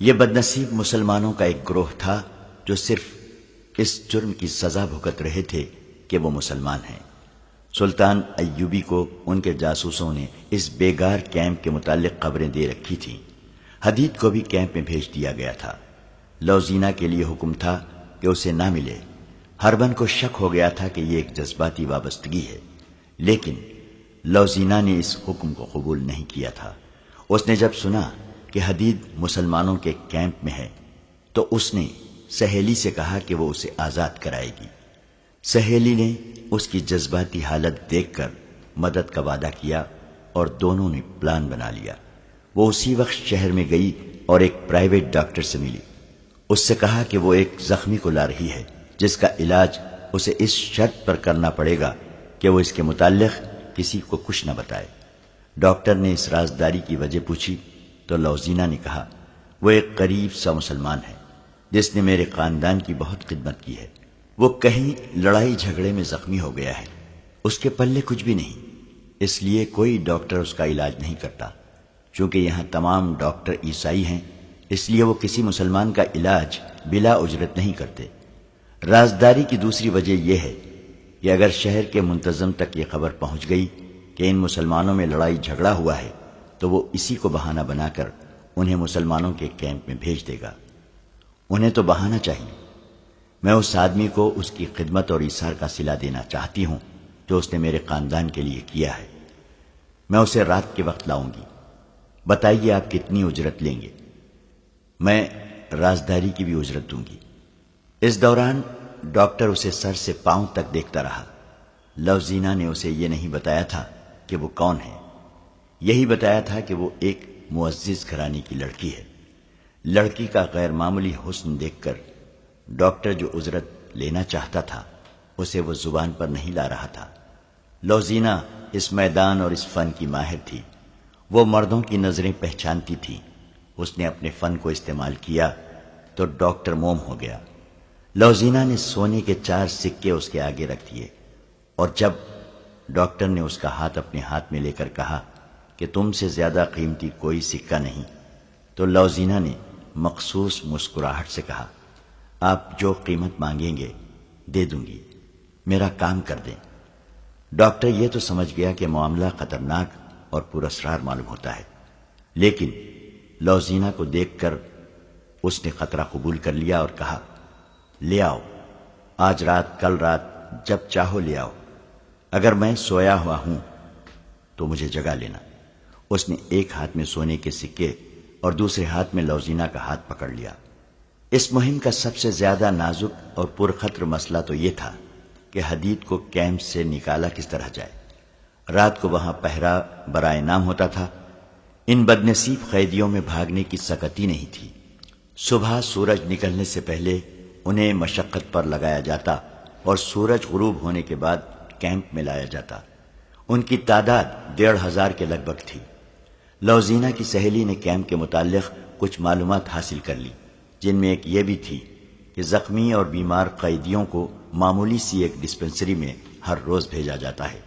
یہ بدنصیب مسلمانوں کا ایک گروہ تھا جو صرف اس جرم کی سزا بھگت رہے تھے کہ وہ مسلمان ہیں۔ سلطان ایوبی کو ان کے جاسوسوں نے اس بیگار کیمپ کے متعلق خبریں دے رکھی تھیں۔ حدید کو بھی کیمپ میں بھیج دیا گیا تھا۔ لوزینہ کے لیے حکم تھا کہ اسے نہ ملے۔ ہربن کو شک ہو گیا تھا کہ یہ ایک جذباتی وابستگی ہے، لیکن لوزینہ نے اس حکم کو قبول نہیں کیا تھا۔ اس نے جب سنا کہ حدید مسلمانوں کے کیمپ میں ہے تو اس نے سہیلی سے کہا کہ وہ اسے آزاد کرائے گی۔ سہیلی نے اس کی جذباتی حالت دیکھ کر مدد کا وعدہ کیا اور دونوں نے پلان بنا لیا۔ وہ اسی وقت شہر میں گئی اور ایک پرائیویٹ ڈاکٹر سے ملی۔ اس سے کہا کہ وہ ایک زخمی کو لا رہی ہے جس کا علاج اسے اس شرط پر کرنا پڑے گا کہ وہ اس کے متعلق کسی کو کچھ نہ بتائے۔ ڈاکٹر نے اس رازداری کی وجہ پوچھی تو لوزینہ نے کہا، وہ ایک قریب سا مسلمان ہے جس نے میرے خاندان کی بہت خدمت کی ہے۔ وہ کہیں لڑائی جھگڑے میں زخمی ہو گیا ہے، اس کے پلے کچھ بھی نہیں، اس لیے کوئی ڈاکٹر اس کا علاج نہیں کرتا۔ چونکہ یہاں تمام ڈاکٹر عیسائی ہیں، اس لیے وہ کسی مسلمان کا علاج بلا اجرت نہیں کرتے۔ رازداری کی دوسری وجہ یہ ہے کہ اگر شہر کے منتظم تک یہ خبر پہنچ گئی کہ ان مسلمانوں میں لڑائی جھگڑا ہوا ہے تو وہ اسی کو بہانہ بنا کر انہیں مسلمانوں کے کیمپ میں بھیج دے گا۔ انہیں تو بہانہ چاہیے۔ میں اس آدمی کو اس کی خدمت اور ایثار کا صلہ دینا چاہتی ہوں جو اس نے میرے خاندان کے لیے کیا ہے۔ میں اسے رات کے وقت لاؤں گی۔ بتائیے آپ کتنی اجرت لیں گے؟ میں رازداری کی بھی اجرت دوں گی۔ اس دوران ڈاکٹر اسے سر سے پاؤں تک دیکھتا رہا۔ لوزینہ نے اسے یہ نہیں بتایا تھا کہ وہ کون ہے، یہی بتایا تھا کہ وہ ایک معزز گھرانے کی لڑکی ہے۔ لڑکی کا غیر معمولی حسن دیکھ کر ڈاکٹر جو اجرت لینا چاہتا تھا اسے وہ زبان پر نہیں لا رہا تھا۔ لوزینہ اس میدان اور اس فن کی ماہر تھی۔ وہ مردوں کی نظریں پہچانتی تھی۔ اس نے اپنے فن کو استعمال کیا تو ڈاکٹر موم ہو گیا۔ لوزینہ نے سونے کے 4 سکے اس کے آگے رکھ دیے، اور جب ڈاکٹر نے اس کا ہاتھ اپنے ہاتھ میں لے کر کہا کہ تم سے زیادہ قیمتی کوئی سکہ نہیں، تو لوزینہ نے مخصوص مسکراہٹ سے کہا، آپ جو قیمت مانگیں گے دے دوں گی، میرا کام کر دیں۔ ڈاکٹر یہ تو سمجھ گیا کہ معاملہ خطرناک اور پراسرار معلوم ہوتا ہے، لیکن لوزینہ کو دیکھ کر اس نے خطرہ قبول کر لیا اور کہا، لے آؤ، آج رات، کل رات، جب چاہو لے آؤ۔ اگر میں سویا ہوا ہوں تو مجھے جگا لینا۔ اس نے ایک ہاتھ میں سونے کے سکے اور دوسرے ہاتھ میں لوزینہ کا ہاتھ پکڑ لیا۔ اس مہم کا سب سے زیادہ نازک اور پرخطر مسئلہ تو یہ تھا کہ حدید کو کیمپ سے نکالا کس طرح جائے۔ رات کو وہاں پہرا برائے نام ہوتا تھا۔ ان بدنصیب قیدیوں میں بھاگنے کی سکتی نہیں تھی۔ صبح سورج نکلنے سے پہلے انہیں مشقت پر لگایا جاتا اور سورج غروب ہونے کے بعد کیمپ میں لایا جاتا۔ ان کی تعداد 1500 کے لگ بھگ تھی۔ لوزینہ کی سہیلی نے کیمپ کے متعلق کچھ معلومات حاصل کر لی، جن میں ایک یہ بھی تھی کہ زخمی اور بیمار قیدیوں کو معمولی سی ایک ڈسپنسری میں ہر روز بھیجا جاتا ہے۔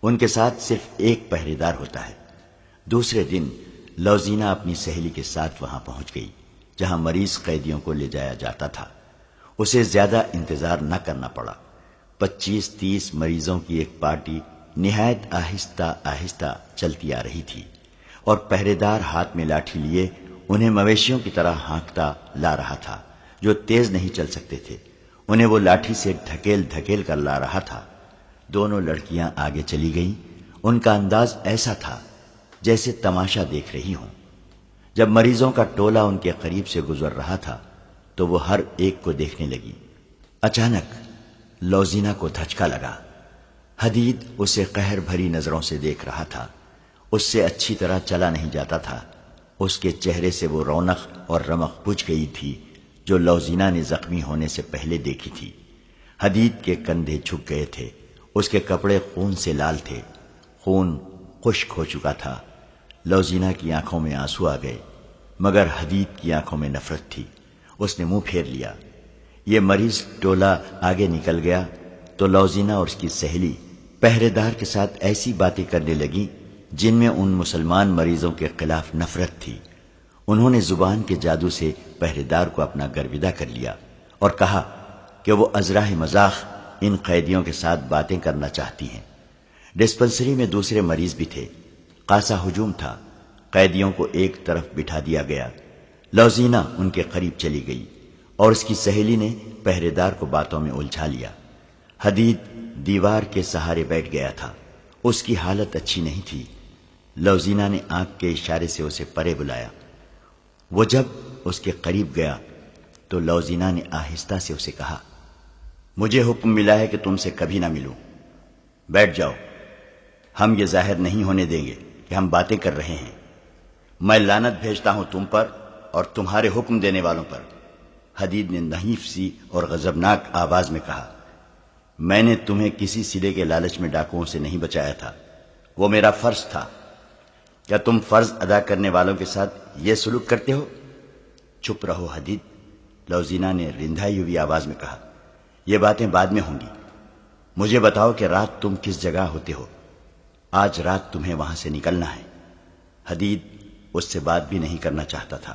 ان کے ساتھ صرف ایک پہرے دار ہوتا ہے۔ دوسرے دن لوزینہ اپنی سہیلی کے ساتھ وہاں پہنچ گئی جہاں مریض قیدیوں کو لے جایا جاتا تھا۔ اسے زیادہ انتظار نہ کرنا پڑا۔ 25-30 مریضوں کی ایک پارٹی نہایت آہستہ آہستہ چلتی آ رہی تھی، اور پہرے دار ہاتھ میں لاٹھی لیے انہیں مویشیوں کی طرح ہانکتا لا رہا تھا جو تیز نہیں چل سکتے تھے. انہیں وہ لاٹھی سے دھکیل دھکیل کر لا رہا تھا. دونوں لڑکیاں آگے چلی گئیں. ان کا انداز ایسا تھا جیسے تماشا دیکھ رہی ہوں. جب مریضوں کا ٹولہ ان کے قریب سے گزر رہا تھا تو وہ ہر ایک کو دیکھنے لگی. اچانک لوزینہ کو دھچکا لگا. حدید اسے قہر بھری نظروں سے دیکھ رہا تھا. اس سے اچھی طرح چلا نہیں جاتا تھا. اس کے چہرے سے وہ رونق اور رمق بجھ گئی تھی جو لوزینہ نے زخمی ہونے سے پہلے دیکھی تھی. حدید کے کندھے جھک گئے تھے. اس کے کپڑے خون سے لال تھے. خون خشک ہو چکا تھا. لوزینہ کی آنکھوں میں آنسو آ گئے مگر حدید کی آنکھوں میں نفرت تھی. اس نے منہ پھیر لیا. یہ مریض ٹولہ آگے نکل گیا تو لوزینہ اور اس کی سہیلی پہرے دار کے ساتھ ایسی باتیں کرنے لگی جن میں ان مسلمان مریضوں کے خلاف نفرت تھی. انہوں نے زبان کے جادو سے پہرے دار کو اپنا گرویدہ کر لیا اور کہا کہ وہ ازراہ مذاق ان قیدیوں کے ساتھ باتیں کرنا چاہتی ہیں. ڈسپنسری میں دوسرے مریض بھی تھے. خاصا ہجوم تھا. قیدیوں کو ایک طرف بٹھا دیا گیا. لوزینہ ان کے قریب چلی گئی اور اس کی سہیلی نے پہرے دار کو باتوں میں الجھا لیا. حدید دیوار کے سہارے بیٹھ گیا تھا. اس کی حالت اچھی نہیں تھی. لوزینہ نے آنکھ کے اشارے سے اسے پرے بلایا. وہ جب اس کے قریب گیا تو لوزینہ نے آہستہ سے اسے کہا، مجھے حکم ملا ہے کہ تم سے کبھی نہ ملوں. بیٹھ جاؤ. ہم یہ ظاہر نہیں ہونے دیں گے کہ ہم باتیں کر رہے ہیں. میں لعنت بھیجتا ہوں تم پر اور تمہارے حکم دینے والوں پر. حدید نے نحیف سی اور غضبناک آواز میں کہا، میں نے تمہیں کسی سلے کے لالچ میں ڈاکوؤں سے نہیں بچایا تھا. وہ میرا فرض تھا. کیا تم فرض ادا کرنے والوں کے ساتھ یہ سلوک کرتے ہو؟ چپ رہو حدید. لوزینہ نے رندھائی ہوئی آواز میں کہا، یہ باتیں بعد میں ہوں گی. مجھے بتاؤ کہ رات تم کس جگہ ہوتے ہو. آج رات تمہیں وہاں سے نکلنا ہے. حدید اس سے بات بھی نہیں کرنا چاہتا تھا.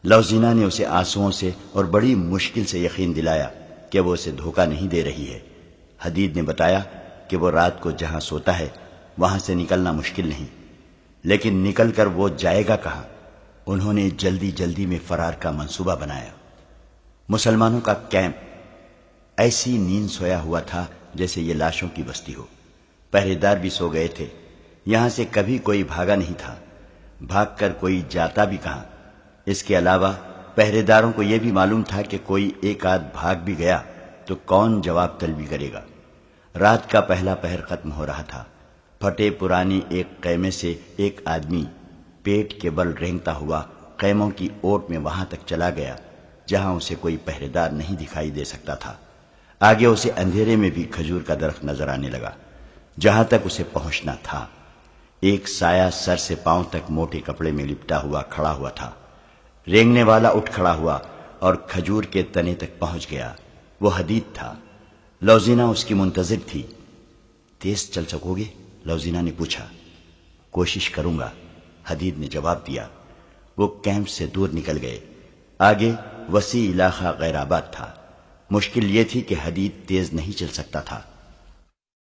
لوزینہ نے اسے آنسوؤں سے اور بڑی مشکل سے یقین دلایا کہ وہ اسے دھوکہ نہیں دے رہی ہے. حدید نے بتایا کہ وہ رات کو جہاں سوتا ہے وہاں سے نکلنا مشکل نہیں، لیکن نکل کر وہ جائے گا کہاں؟ انہوں نے جلدی جلدی میں فرار کا منصوبہ بنایا. مسلمانوں کا کیمپ ایسی نیند سویا ہوا تھا جیسے یہ لاشوں کی بستی ہو. پہرے دار بھی سو گئے تھے. یہاں سے کبھی کوئی بھاگا نہیں تھا. بھاگ کر کوئی جاتا بھی کہاں؟ اس کے علاوہ پہرے داروں کو یہ بھی معلوم تھا کہ کوئی ایک آدھ بھاگ بھی گیا تو کون جواب طلبی کرے گا. رات کا پہلا پہر ختم ہو رہا تھا. پھٹے پرانی ایک خیمے سے ایک آدمی پیٹ کے بل رینگتا ہوا خیموں کی اوٹ میں وہاں تک چلا گیا جہاں اسے کوئی پہرے دار نہیں دکھائی دے سکتا تھا. آگے اسے اندھیرے میں بھی کھجور کا درخت نظر آنے لگا جہاں تک اسے پہنچنا تھا. ایک سایہ سر سے پاؤں تک موٹے کپڑے میں لپٹا ہوا کھڑا ہوا تھا. رینگنے والا اٹھ کھڑا ہوا اور کھجور کے تنے تک پہنچ گیا. وہ حدید تھا. لوزینہ اس کی منتظر تھی. تیز چل سکو گے؟ لوزینہ نے پوچھا. کوشش کروں گا، حدید نے جواب دیا. وہ کیمپ سے دور نکل گئے. آگے وسیع علاقہ غیر آباد تھا. مشکل یہ تھی کہ حدید تیز نہیں چل سکتا تھا.